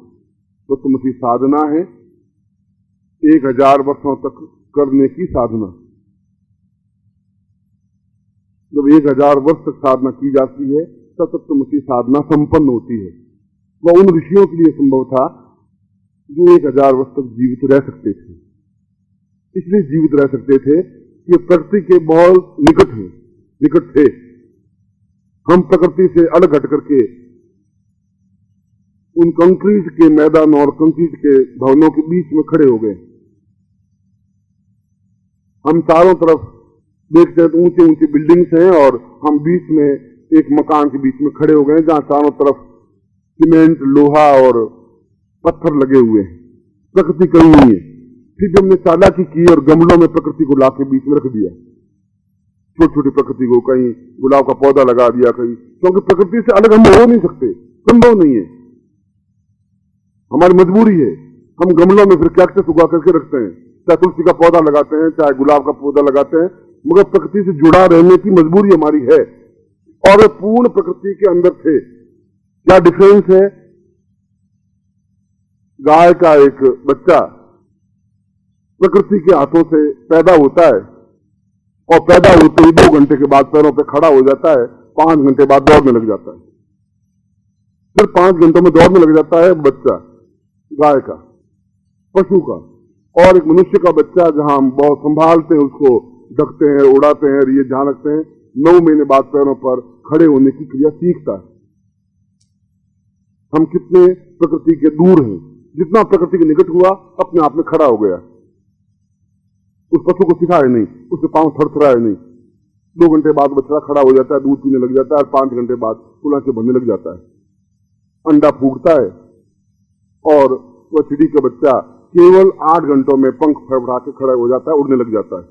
तत्वमसी साधना है 1000 वर्षों तक करने की साधना। जब 1000 वर्ष तक साधना की जाती है तब तत्वमसी साधना संपन्न होती है। वह उन ऋषियों के लिए संभव था जो 1000 वर्ष तक जीवित रह सकते थे। इसलिए जीवित रह सकते थे कि प्रकृति के बहुत निकट थे। हम प्रकृति से अलग हट करके उन कंक्रीट के मैदान और कंक्रीट के भवनों के बीच में खड़े हो गए। हम चारों तरफ देखते हैं तो ऊंचे ऊंचे बिल्डिंग्स हैं और हम बीच में एक मकान के बीच में खड़े हो गए जहां चारों तरफ सीमेंट, लोहा और पत्थर लगे हुए हैं। प्रकृति कहीं नहीं है। फिर जब हमने चालाकी की और गमलों में प्रकृति को लाके बीच में रख दिया, छोटी छोटी प्रकृति को, कहीं गुलाब का पौधा लगा दिया, कहीं, क्योंकि प्रकृति से अलग हम हो नहीं सकते, संभव नहीं है। हमारी मजबूरी है। हम गमलों में फिर कैक्टस उगा करके रखते हैं, चाहे तुलसी का पौधा लगाते हैं, चाहे गुलाब का पौधा लगाते हैं, मगर प्रकृति से जुड़ा रहने की मजबूरी हमारी है। और वे पूर्ण प्रकृति के अंदर थे। क्या डिफरेंस है? गाय का एक बच्चा प्रकृति के हाथों से पैदा होता है और पैदा होते ही 2 घंटे के बाद पैरों पे खड़ा हो जाता है, 5 घंटे बाद दौड़ने लग जाता है। फिर 5 घंटों में दौड़ने लग जाता है बच्चा गाय का, पशु का। और एक मनुष्य का बच्चा जहां हम बहुत संभालते हैं, उसको ढकते हैं, उड़ाते हैं, ये ध्यान रखते हैं, 9 महीने बाद पैरों पर खड़े होने की क्रिया सीखता है। हम कितने प्रकृति के दूर हैं। जितना प्रकृति के निकट हुआ अपने आप में खड़ा हो गया। उस पशु को सिखाया नहीं, उसके पांव थरथराए नहीं। 2 घंटे बाद बच्चा खड़ा हो जाता है, दूध पीने लग जाता है, और 5 घंटे बाद कुलांचे भरने लग जाता है, अंडा फूटता है। और वह चिड़ी का बच्चा केवल 8 घंटों में पंख फड़फड़ा के खड़ा हो जाता है, उड़ने लग जाता है,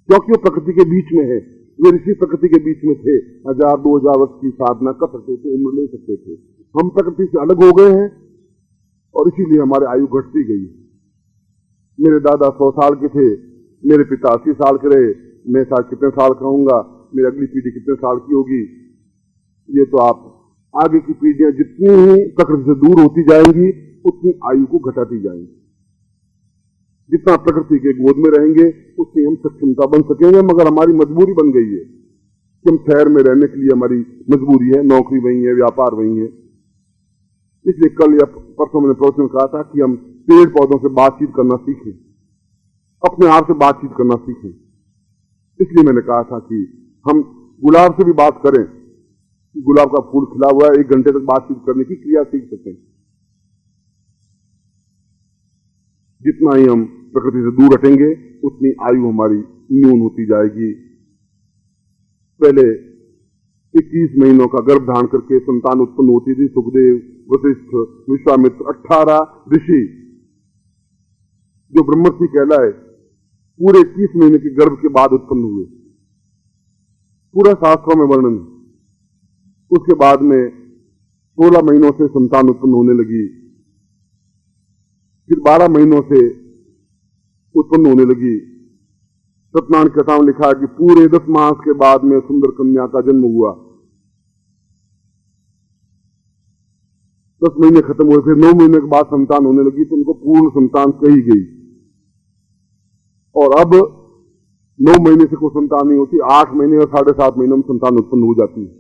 क्योंकि वो प्रकृति के बीच में है। वे ऋषि प्रकृति के बीच में थे, 1000-2000 वर्ष की साधना कर सकते थे, उम्र ले सकते थे। हम प्रकृति से अलग हो गए हैं और इसीलिए हमारी आयु घटती गई। मेरे दादा 100 साल के थे, मेरे पिता 80 साल के रहे, मैं शायद कितने साल का होऊंगा, मेरी अगली पीढ़ी कितने साल की होगी। ये तो आप आगे की पीढ़ियां जितनी ही प्रकृति से दूर होती जाएंगी उतनी आयु को घटाती जाएंगी। जितना प्रकृति के गोद में रहेंगे उतनी हम सक्षमता बन सकेंगे, मगर हमारी मजबूरी बन गई है कि हम शहर में रहने के लिए हमारी मजबूरी है, नौकरी वही है, व्यापार वही है। इसलिए कल या परसों मैंने प्रवचन कहा था कि हम पेड़ पौधों से बातचीत करना सीखें, अपने आप से बातचीत करना सीखें। इसलिए मैंने कहा था कि हम गुलाब से भी बात करें, गुलाब का फूल खिला हुआ है, 1 घंटे तक बातचीत करने की क्रिया सीख सकें। जितना ही हम प्रकृति से दूर हटेंगे उतनी आयु हमारी न्यून होती जाएगी। पहले 21 महीनों का गर्भ धारण करके संतान उत्पन्न होती थी। सुखदेव, वशिष्ठ, विश्वामित्र, 18 ऋषि जो ब्रह्मर्षि कहलाए, पूरे 21 महीने के गर्भ के बाद उत्पन्न हुए, पूरा शास्त्रों में वर्णन। उसके बाद में 16 महीनों से संतान उत्पन्न होने लगी, फिर 12 महीनों से उत्पन्न होने लगी। सत्यनारायण कथा में लिखा है कि पूरे 10 मास के बाद में सुंदर कन्या का जन्म हुआ। 10 महीने खत्म हुए, फिर 9 महीने के बाद संतान होने लगी, तो उनको पूर्ण संतान कही गई। और अब 9 महीने से कोई संतान नहीं होती, 8 महीने और 7.5 महीने में संतान उत्पन्न हो जाती है।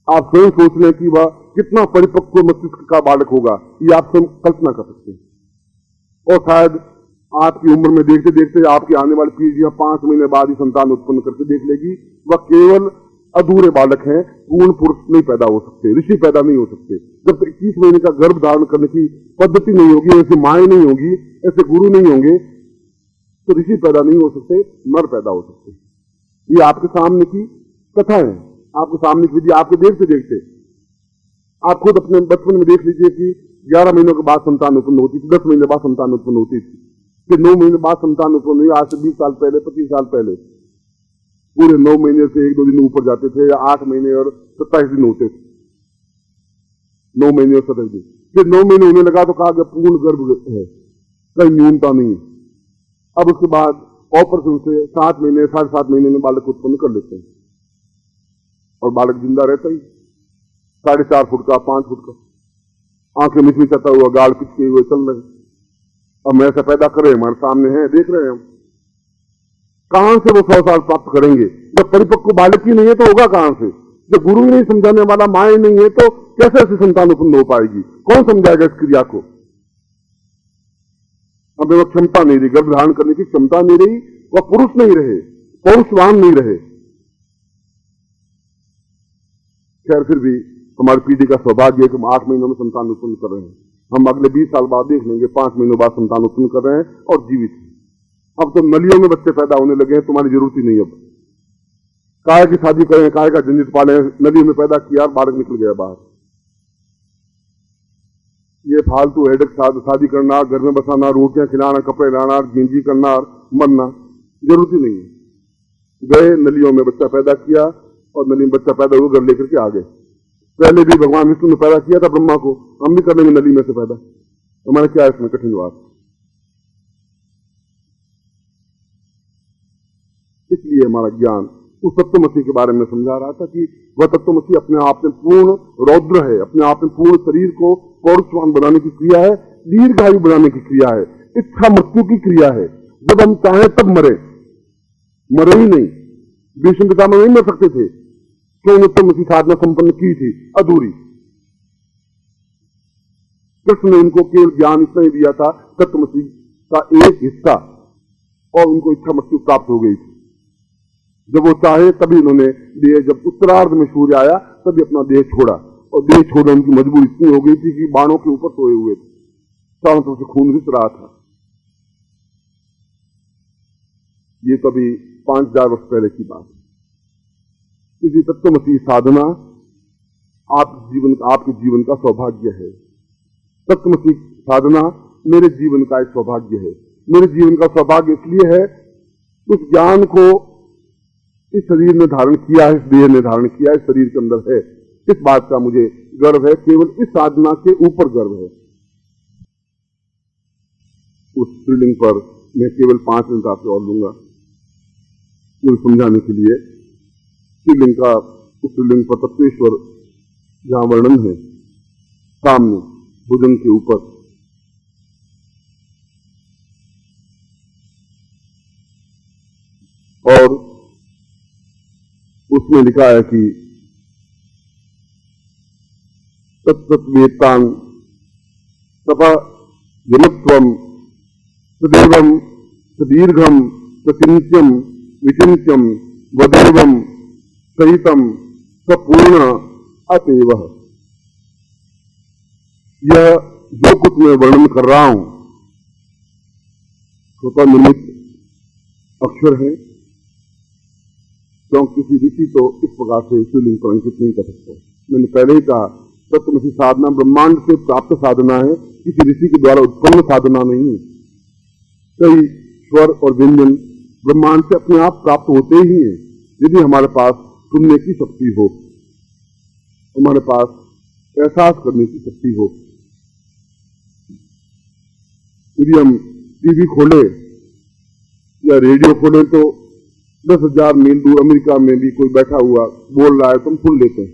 आप स्वयं सोच लें कि वह कितना परिपक्व मस्तिष्क का बालक होगा, ये आप स्वयं कल्पना कर सकते हैं। और शायद आपकी उम्र में देखते देखते आपकी आने वाली पीढ़ियां 5 महीने बाद ही संतान उत्पन्न करके देख लेगी। वह केवल अधूरे बालक हैं, पूर्ण पुरुष नहीं पैदा हो सकते, ऋषि पैदा नहीं हो सकते। जब तक 21 महीने का गर्भ धारण करने की पद्धति नहीं होगी, ऐसी माएँ नहीं होगी, ऐसे गुरु नहीं होंगे, तो ऋषि पैदा नहीं हो सकते, नर पैदा हो सकते। ये आपके सामने की कथा है, आपके सामने की विधि, आपके देखते देखते आप खुद अपने बचपन में देख लीजिए कि 11 महीनों के बाद संतान उत्पन्न होती थी, 10 महीने बाद संतान उत्पन्न होती थी, फिर 9 महीने बाद संतान उत्पन्न हुई। आज से 20 साल पहले, 25 साल पहले पूरे 9 महीने से 1-2 दिन ऊपर जाते थे, या 8 महीने और 27 दिन होते थे, 9 महीने और 27 दिन। फिर 9 महीने होने लगा तो कहा कि पूर्ण गर्भ है, कहीं न्यूनता नहीं है। अब उसके बाद ऑपरेशन से 7 महीने 7.5 महीने में बालक उत्पन्न कर लेते हैं, और बालक जिंदा रहता ही 4.5 फुट का, 5 फुट का, आंखें मिचमिचाता हुआ, गाल पिचके हुए चल रहे। अब ऐसा पैदा करे, हमारे सामने है, देख रहे हैं हम। कहां से वो 100 साल प्राप्त करेंगे? जब परिपक्व बालक ही नहीं है तो होगा कहां से? जब गुरु ही नहीं समझाने वाला, माए नहीं है, तो कैसे ऐसी संतान उत्पन्न हो पाएगी? कौन समझाएगा इस क्रिया को? अब वो क्षमता नहीं रही, गर्भ धारण करने की क्षमता नहीं रही, वह पुरुष नहीं रहे, पौरुषवान नहीं रहे। खैर, फिर भी हमारी पीढ़ी का सौभाग्य है कि हम 8 महीनों में संतान उत्पन्न कर रहे हैं। हम अगले 20 साल बाद देख लेंगे, 5 महीनों बाद संतान उत्पन्न कर रहे हैं और जीवित हैं। अब तो नलियों में बच्चे पैदा होने लगे हैं, तुम्हारी जरूरत ही नहीं। अब काय की शादी करें, काय का झंझट पाले, नली में पैदा किया, बालक निकल गया बाहर। ये फालतू हेडेक, शादी करना, घर में बसाना, रोटियां खिलाना, कपड़े लाना, गिंजी करना, मरना, जरूरत ही नहीं है। गए नलियों में बच्चा पैदा किया और नली में बच्चा पैदा हुआ, घर लेकर के आ गए। पहले भी भगवान विष्णु ने पैदा किया था ब्रह्मा को, हम भी कर लेंगे नली में से पैदा। हमारा क्या इसमें कठिन बात? इसलिए हमारा ज्ञान उस तत्वमसी के बारे में समझा रहा था कि वह तत्वमसी अपने आप में पूर्ण रौद्र है, अपने आप में पूर्ण शरीर को पौरुषवान बनाने की क्रिया है, दीर्घायु बनाने की क्रिया है, इच्छा मृत्यु की क्रिया है। जब हम चाहें तब मरे ही नहीं। भीष्म पितामह नहीं मर सकते थे, क्यों? तत्वमसी साधना संपन्न की थी, अधूरी। कृष्ण ने उनको केवल ज्ञान इतना ही दिया था, तत्वमसी का एक हिस्सा, और उनको इच्छा मृत्यु प्राप्त हो गई थी। जब वो चाहे तभी उन्होंने देह, जब उत्तरार्ध में सूर्य आया तभी अपना देह छोड़ा, और देह छोड़ने उनकी मजबूरी इतनी हो गई थी कि बाणों के ऊपर सोए हुए थे, चारों तरफ से खून रिस रहा था। ये कभी 5000 वर्ष पहले की बात है। इसी तत्वमसी साधना आपके जीवन का सौभाग्य है। तत्वमसी साधना मेरे जीवन का एक सौभाग्य है। मेरे जीवन का सौभाग्य इसलिए है, उस ज्ञान को इस शरीर ने धारण किया है, इस देह ने धारण किया है, इस शरीर के अंदर है। इस बात का मुझे गर्व है, केवल इस साधना के ऊपर गर्व है। उस स्त्रीलिंग पर मैं केवल 5 मिनट आपसे और लूंगा, केवल समझाने के लिए। स्त्रीलिंग का, उस स्त्रीलिंग पर तत्वेश्वर जहां वर्णन है, सामने भुजंग के ऊपर, और उसमें लिखा है कि तत्वेतांग तपा यमत्वम सदैवम सदीर्घम सचिंत्यम विचिंत्यम वदैवम सहितम सपूर्ण अतएव। यह जो कुछ मैं वर्णन कर रहा हूं स्वतः निर्मित अक्षर है, क्योंकि किसी ऋषि तो इस प्रकार से शिवलिंग पर अंकित नहीं कर सकता। मैंने पहले ही कहा, तत्वमसी साधना ब्रह्मांड से प्राप्त साधना है, किसी ऋषि के द्वारा उत्पन्न साधना नहीं है। कई स्वर और व्यंजन ब्रह्मांड से अपने आप प्राप्त होते ही हैं, यदि हमारे पास सुनने की शक्ति हो, हमारे पास एहसास करने की शक्ति हो। यदि हम टीवी खोले या रेडियो खोले तो 10,000 मील दूर अमेरिका में भी कोई बैठा हुआ बोल रहा है तो हम सुन लेते हैं।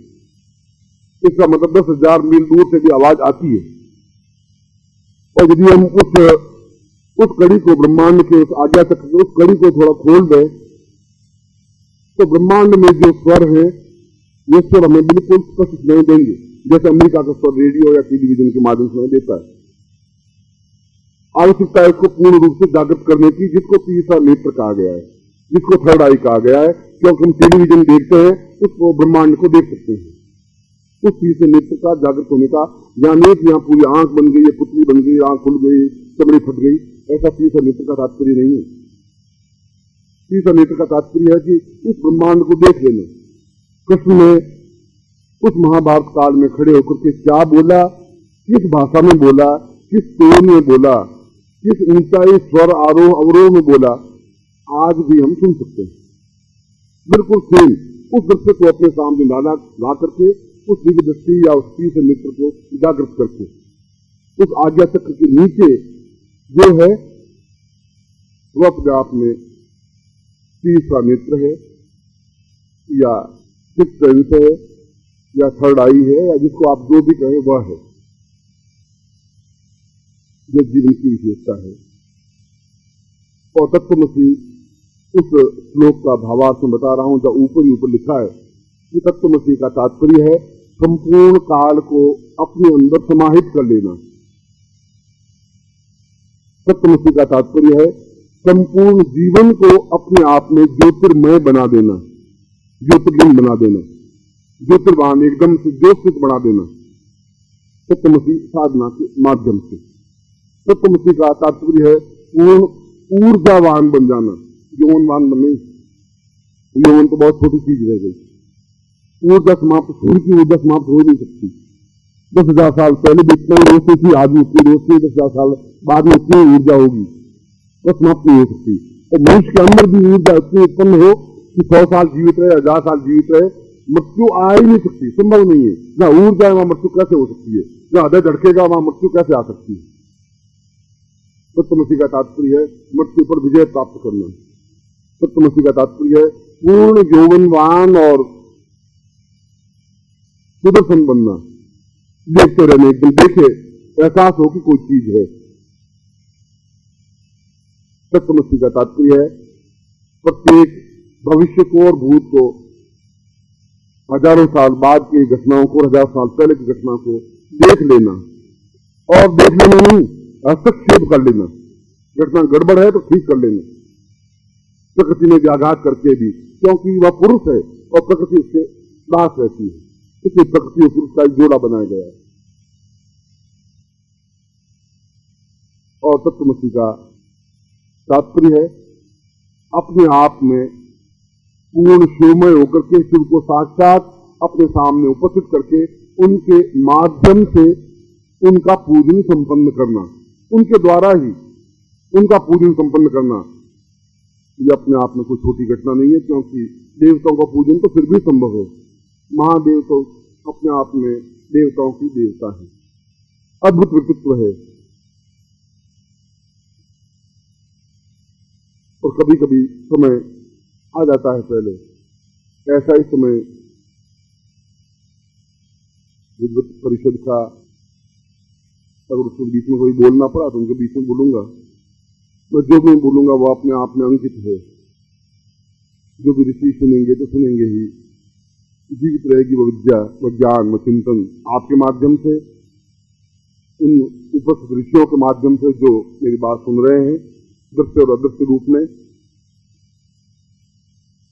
इसका मतलब 10,000 मील दूर से भी आवाज आती है। और यदि हम उस कड़ी को, ब्रह्मांड के उस आज्ञा तक उस कड़ी को थोड़ा खोल दें तो ब्रह्मांड में जो स्वर है ये स्वर हमें बिल्कुल स्पष्ट नहीं देंगे, जैसे अमेरिका का स्वर रेडियो या टेलीविजन के माध्यम से देता है। आवश्यकता है इसको पूर्ण रूप से जागृत करने की, जिसको तीसरा नेत्र कहा गया है, जिसको थर्ड आई कहा गया है, क्योंकि हम टेलीविजन देखते हैं उसको ब्रह्मांड को देख सकते हैं। उस तीसरे नेत्र का जागृत होने का, यहाँ नेत्र, यहाँ पूरी आंख बन गई, पुतली बन गई, आंख खुल गई, चमड़ी फट गई, ऐसा तीसरा नेत्र का तात्पर्य नहीं है। तीसरा नेत्र का तात्पर्य है कि इस ब्रह्मांड को देख लेना। कृष्ण ने उस महाभारत काल में खड़े होकर के क्या बोला, किस भाषा में बोला, किस टोन में बोला, किस ऊंचाई स्वर आरोह अवरोह में बोला, आज भी हम सुन सकते हैं। बिल्कुल सेम उस दृश्य को अपने सामने ला करके, उस दिव्य दृष्टि या उस तीसरे नेत्र को जागृत करके, उस आज्ञा चक्र के नीचे जो है वह अपने आप में तीसरा नेत्र है या सिक्स सेंस है या थर्ड आई है, या जिसको आप जो भी कहें वह है, जो जीवन की विशेषता है। और तत्वमसी उस श्लोक का भावार्थ में बता रहा हूं, जब ऊपर ही ऊपर लिखा है कि तत्वमसी का तात्पर्य है संपूर्ण काल को अपने अंदर समाहित कर लेना। तत्वमसी का तात्पर्य है संपूर्ण जीवन को अपने आप में ज्योतिर्मय बना देना, ज्योतिर्लिंग बना देना, ज्योतिर्वान एकदम से ज्योतिष बना देना तत्वमसी साधना के माध्यम से। तत्वमसी का तात्पर्य है पूर्ण ऊर्जावान बन जाना, यौवनवान बन नहीं। यौवन तो बहुत छोटी चीज रह गई। ऊर्जा समाप्त, सूर्य की ऊर्जा समाप्त हो नहीं सकती। 10,000 साल पहले भी इतना ही रोशनी थी, आदमी उतनी रोशनी, 10,000 साल बाद में इतनी ऊर्जा होगी, वह समाप्त नहीं हो सकती। और मनुष्य के अंदर भी ऊर्जा इतनी उत्पन्न हो कि 100 साल जीवित रहे, 1000 साल जीवित रहे, मृत्यु आ ही नहीं सकती, संभव नहीं है। जहां ऊर्जा है वहां मृत्यु कैसे हो सकती है? जहां हृदय धड़केगा वहां मृत्यु कैसे आ सकती है? तत्वमसी का तात्पर्य है मृत्यु पर विजय प्राप्त करना। तत्वमसी का तात्पर्य है पूर्ण यौवनवान और सुदर्शन बनना, देखते रहने, एकदम देखे एहसास हो कि कोई चीज है। तत्वमसी का तात्पर्य है प्रत्येक भविष्य को और भूत को, हजारों साल बाद की घटनाओं को, 1000 साल पहले की घटना को देख लेना, और देख लेना नहीं, हस्तक्षेप कर लेना। घटना गड़बड़ है तो ठीक कर लेना, प्रकृति में व्याघात करके भी, क्योंकि वह पुरुष है और प्रकृति उससे दास रहती है, इसलिए प्रकृति और पुरुष का एक जोड़ा बनाया गया है। और तत्वमसी का तात्पर्य है अपने आप में पूर्ण शिवमय होकर के शिव को साक्षात अपने सामने उपस्थित करके उनके माध्यम से उनका पूजन संपन्न करना, उनके द्वारा ही उनका पूजन संपन्न करना। ये अपने आप में कोई छोटी घटना नहीं है, क्योंकि देवताओं का पूजन तो फिर भी संभव है। महादेव तो अपने आप में देवताओं की देवता है, अद्भुत व्यक्तित्व है। और कभी कभी समय आ जाता है पहले, ऐसा ही समय विद्वत परिषद का, अगर उसके बीच में कोई बोलना पड़ा तो उनके बीच में बोलूंगा। मैं जो भी बोलूंगा वो अपने आप में अंकित है। जो भी ऋषि सुनेंगे तो सुनेंगे ही, जीवित रहेगी वो विद्या, वो ज्ञान, वो चिंतन आपके माध्यम से, उन उपस्थित ऋषियों के माध्यम से जो मेरी बात सुन रहे हैं दृश्य और अदृश्य रूप में।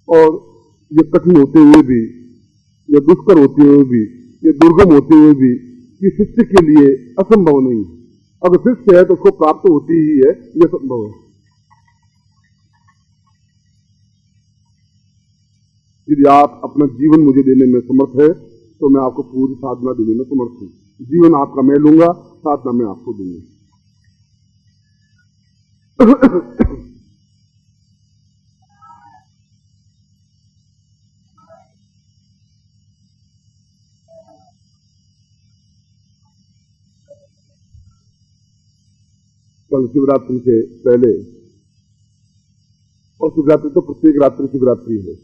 और ये कठिन होते हुए भी, ये दुष्कर होते हुए भी, ये दुर्गम होते हुए भी, ये शिष्य के लिए असंभव नहीं है। अगर शिष्य है तो उसको प्राप्त होती ही है, यह संभव है। यदि आप अपना जीवन मुझे देने में समर्थ है तो मैं आपको पूरी साधना देने में समर्थ हूं। जीवन आपका मैं लूंगा, साधना मैं आपको दूंगा। कल शिवरात्रि से पहले, और शिवरात्रि तो प्रत्येक रात्रि शिवरात्रि है,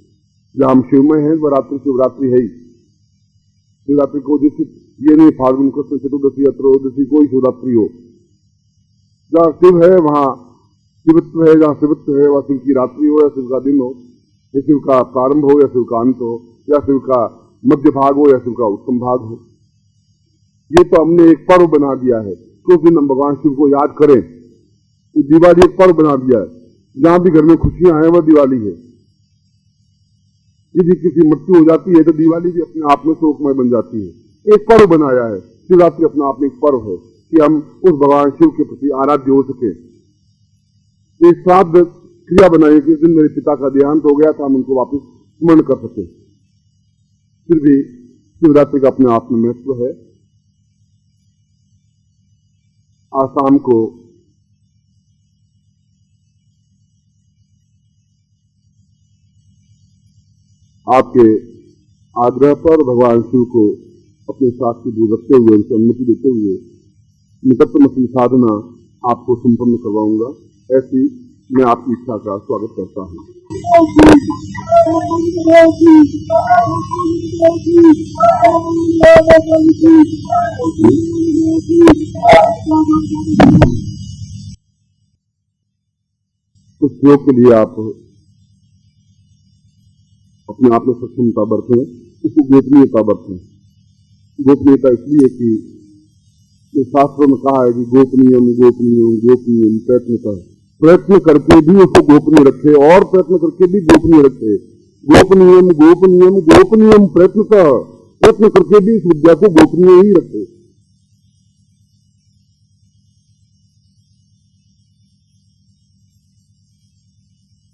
जहां हम शिवमय हैं वह रात्रि शिवरात्रि है ही। शिवरात्रि को उद्देश्य ये नहीं फाल्गुन कृष्ण चतुर्दशी या त्रयोदशी कोई शिवरात्रि हो। जहां शिव है वहां शिवत्व है, जहां शिवत्व है वहां शिव की रात्रि हो या शिव का दिन हो, या शिव का प्रारंभ हो या शिव का अंत हो, या शिव का मध्य भाग हो या शिव का उत्तम भाग हो। ये तो हमने एक पर्व बना दिया है, उस दिन हम भगवान शिव को याद करें। तो दिवाली एक पर्व बना दिया है, जहां भी घर में खुशियां हैं वह दिवाली है। यदि किसी मृत्यु हो जाती है तो दिवाली भी अपने आप में शोकमय बन जाती है। एक पर्व बनाया है, शिवरात्रि अपने आप में एक पर्व है कि हम उस भगवान शिव के प्रति आराध्य हो सके। एक श्राद्ध क्रिया बनाई कि इस दिन मेरे पिता का देहांत हो गया था, हम उनको वापस स्मरण कर सके। फिर भी शिवरात्रि का अपने आप में महत्व है। आज शाम को आपके आग्रह पर भगवान शिव को अपने साथ की दूर रखते हुए, उनसे अनुमति देते हुए निकटतमसी साधना आपको संपन्न करवाऊंगा। ऐसी मैं आपकी इच्छा का स्वागत करता हूं। उस योग के लिए आप अपने आप में सक्षमता बरतें, इसको गोपनीयता बरतें। गोपनीयता इसलिए कि शास्त्रों में कहा है कि गोपनीयम गोपनीयम गोपनीयम प्रयत्न करके भी उसको गोपनीय रखे और प्रयत्न करके भी गोपनीय रखे। गोपनीयम गोपनीयम गोपनीयम प्रयत्न करके भी इस विद्या को गोपनीय ही रखे।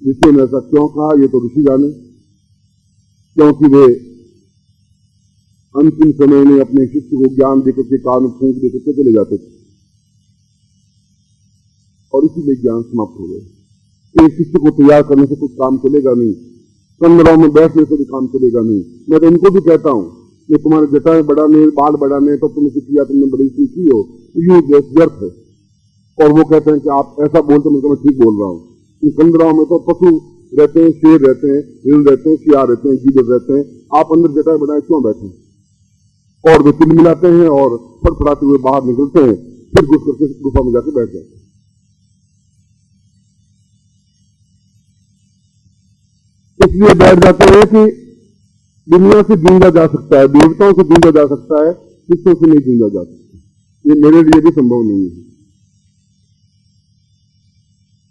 ऋषि ने ऐसा क्यों कहा ये तो ऋषि जाने, क्योंकि वे अंतिम समय में अपने शिष्य को ज्ञान देकर के कान फूंक देकर के चले जाते थे और इसीलिए ज्ञान समाप्त हो गए। एक शिष्य को तैयार करने से कुछ काम चलेगा नहीं, कंदरों में बैठने से भी काम चलेगा नहीं। मैं तो इनको भी कहता हूं कि तुम्हारे जटाएं बढ़ाने, बाल बढ़ाने तो तुमने किया, तुमने बड़ी सी की हो, यूज व्यर्थ है। और वो कहते हैं कि आप ऐसा बोलते, मतलब मैं ठीक बोल रहा हूँ। कंदराओं में तो पशु रहते हैं, शेर रहते हैं, हिरण रहते हैं, सियार रहते हैं, गीदड़ रहते हैं, आप अंदर जटाए बढ़ाए क्यों बैठे? और वे तिल मिलाते हैं और फड़फड़ाते हुए बाहर निकलते हैं, फिर घुस करके गुफा में जाकर बैठ जाते हैं। इसलिए बैठ जाते हैं कि दुनिया से जूझा जा सकता है, देवताओं से जूझा जा सकता है, शिष्यों से नहीं जूझा जा सकता। ये मेरे लिए भी संभव नहीं है।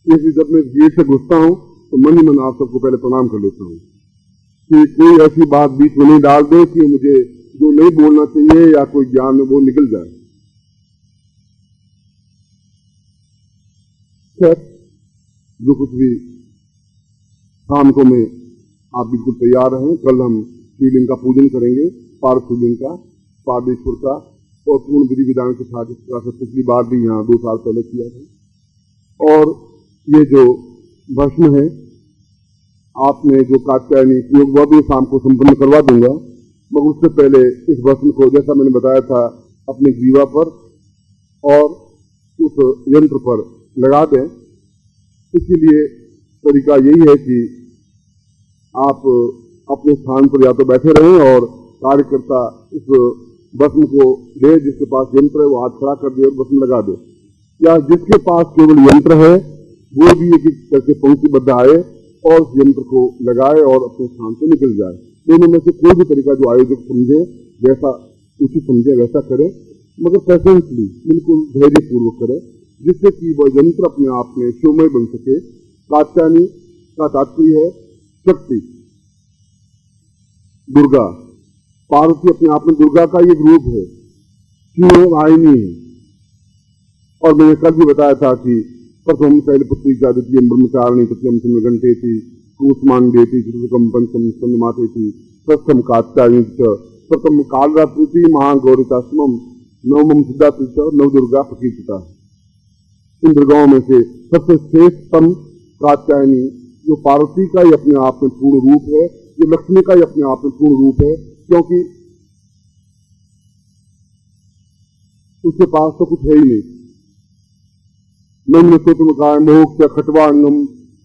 इसलिए जब मैं गेट से घुसता हूं तो मन ही मन आप सबको पहले प्रणाम कर लेता हूं कि कोई ऐसी बात बीच में नहीं डाल दे कि मुझे जो नहीं बोलना चाहिए या कोई ज्ञान वो निकल जाए। जो कुछ भी शाम को में आप बिल्कुल तैयार रहें। कल हम शिवलिंग का पूजन करेंगे, पार्थ शिवलिंग का, पार्देश्वर का, और पूर्ण विधि विधान के साथ पिछली बार भी यहाँ 2 साल पहले किया था। और ये जो भस्म है आपने जो कात्यायनी योग वह भी शाम को संपन्न करवा दूंगा, मगर उससे पहले इस भस्म को जैसा मैंने बताया था अपने जीवा पर और उस यंत्र पर लगा दें। इसीलिए तरीका यही है कि आप अपने स्थान पर या तो बैठे रहें और कार्यकर्ता इस भस्म को ले, जिसके पास यंत्र है वो हाथ खड़ा कर दे और भस्म लगा दे, या जिसके पास केवल यंत्र है वो भी एक एक करके पंक्तिबद्ध आए और उस यंत्र को लगाए और अपने स्थान से निकल जाए। दोनों में से कोई भी तरीका जो आयोजक समझे, जैसा उचित समझे वैसा करे, मगर पेशेंटली बिल्कुल धैर्य पूर्वक करे, जिससे कि वह यंत्र अपने आप में शिवमय बन सके। कात्यायनी का तात्पर्य है शक्ति, दुर्गा। पार्वती अपने आप में दुर्गा का एक रूप है, शिव वाहिनी है। और मैंने कल भी बताया था कि प्रथम पहले पुत्री का, द्वितीय ब्रह्मचारिणी, तृतीय घंटे थी, कूष्मांडे थी, चतुर्थम पंचम स्कंदमाते थी, षष्ठम कात्यायनी, प्रथम कालरात्रि थी, महागौरिताश्रमम, नवमम सिद्धात्री, नवदुर्गा प्रकीर्तिता। इन दुर्गाओं में से सबसे श्रेष्ठतम कात्यायनी, जो पार्वती का ही अपने आप में पूर्ण रूप है, जो लक्ष्मी का ही अपने आप में पूर्ण रूप है, क्योंकि उसके पास तो कुछ है ही नहीं। मोक्ष खटवांगम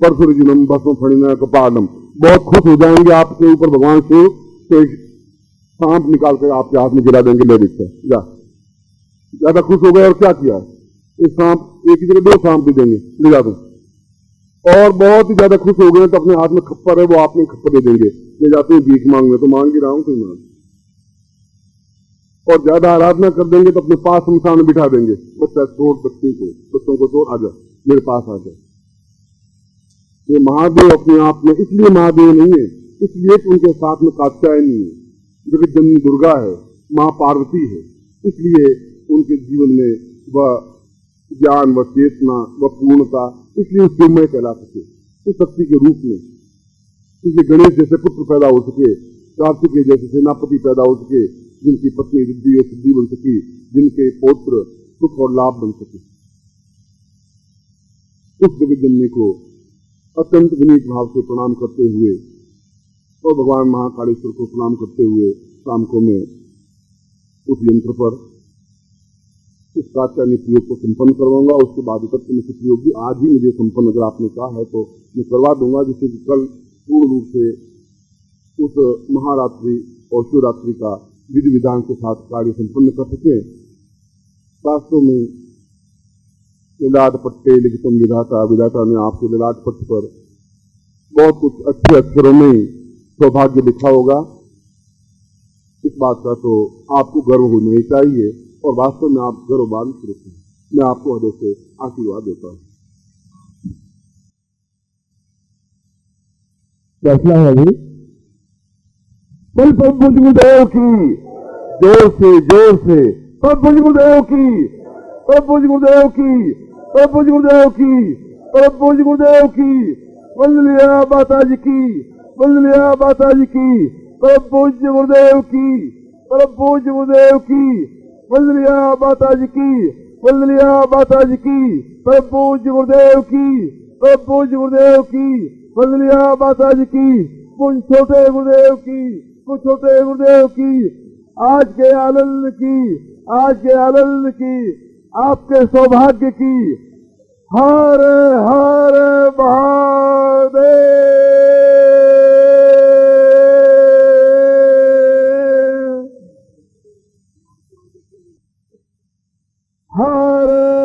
परसुरजिनम भस्म फणिना कपालम। बहुत खुश हो जाएंगे आपके ऊपर भगवान शिव, तो एक सांप निकाल कर आपके हाथ में गिरा देंगे, ले देखते जा। ज्यादा खुश हो गए और क्या किया, एक सांप, एक ही जगह 2 सांप भी देंगे, ले जा दो। और बहुत ही ज्यादा खुश हो गए तो अपने हाथ में खप्पर है, वो आपने खप्पर दे देंगे, ले जाते हैं भीख मांगने, तो मांग ही रहा हूं कोई मांग। और ज्यादा आराधना कर देंगे तो अपने पास शमशान में बिठा देंगे, बच्चा छोड़, बच्चों को छोड़, आजा मेरे पास आ जाए। ये महादेव अपने आप में इसलिए महादेव नहीं है, इसलिए कि उनके साथ में कात्यायनी है, जगत जननी दुर्गा है, मां पार्वती है, इसलिए उनके जीवन में वह ज्ञान, व चेतना, व पूर्णता, इसलिए शिवमय कहला सके इस शक्ति के रूप में। इसलिए गणेश जैसे पुत्र पैदा हो सके, कार्तिकेय जैसे सेनापति पैदा हो सके, जिनकी पत्नी रिद्धि और सिद्धि बन सकी, जिनके पौत्र सुख और लाभ बन सके। उस जगत जननी को अत्यंत विनीत भाव से प्रणाम करते हुए और भगवान महाकालेश्वर को प्रणाम करते हुए शाम को मैं उस यंत्र पर इस कात्यायनी प्रयोग को संपन्न करवाऊंगा। उसके बाद तत्व प्रयोग भी आज ही मुझे संपन्न, अगर आपने कहा है तो मैं करवा दूंगा, जिससे कि कल पूर्ण रूप से उस महारात्रि और शिवरात्रि का विधि विधान के साथ कार्य संपन्न कर सके। वास्तव में ललाट पट्टे लिखितम विधाता, विधाता ने आपको ललाट पट्ट पर बहुत कुछ अच्छे अक्षरों में सौभाग्य लिखा होगा। इस बात का तो आपको गर्व होना ही चाहिए, और वास्तव में आप गर्ववान पुरुष हैं। मैं आपको हृदय से आशीर्वाद देता हूं। फैसला है अभी बोल प्रभु गुरुदेव की, जोर से प्रभु गुरुदेव की, प्रभु गुरुदेव की, प्रभु गुरुदेव की, प्रभु गुरुदेव की। वंदलिया माता जी की, वंदलिया माता जी की, प्रभु गुरुदेव की, प्रभु गुरुदेव की, वंदलिया माता जी की, वंदलिया माता जी की, प्रभु गुरुदेव की, प्रभु गुरुदेव की, वंदलिया माता जी की, कुछ छोटे गुरुदेव की, कुछ छोटे गुरुदेव की, आज के आनंद की, आज के आनंद की, आपके सौभाग्य की। हर हर महादेव। हर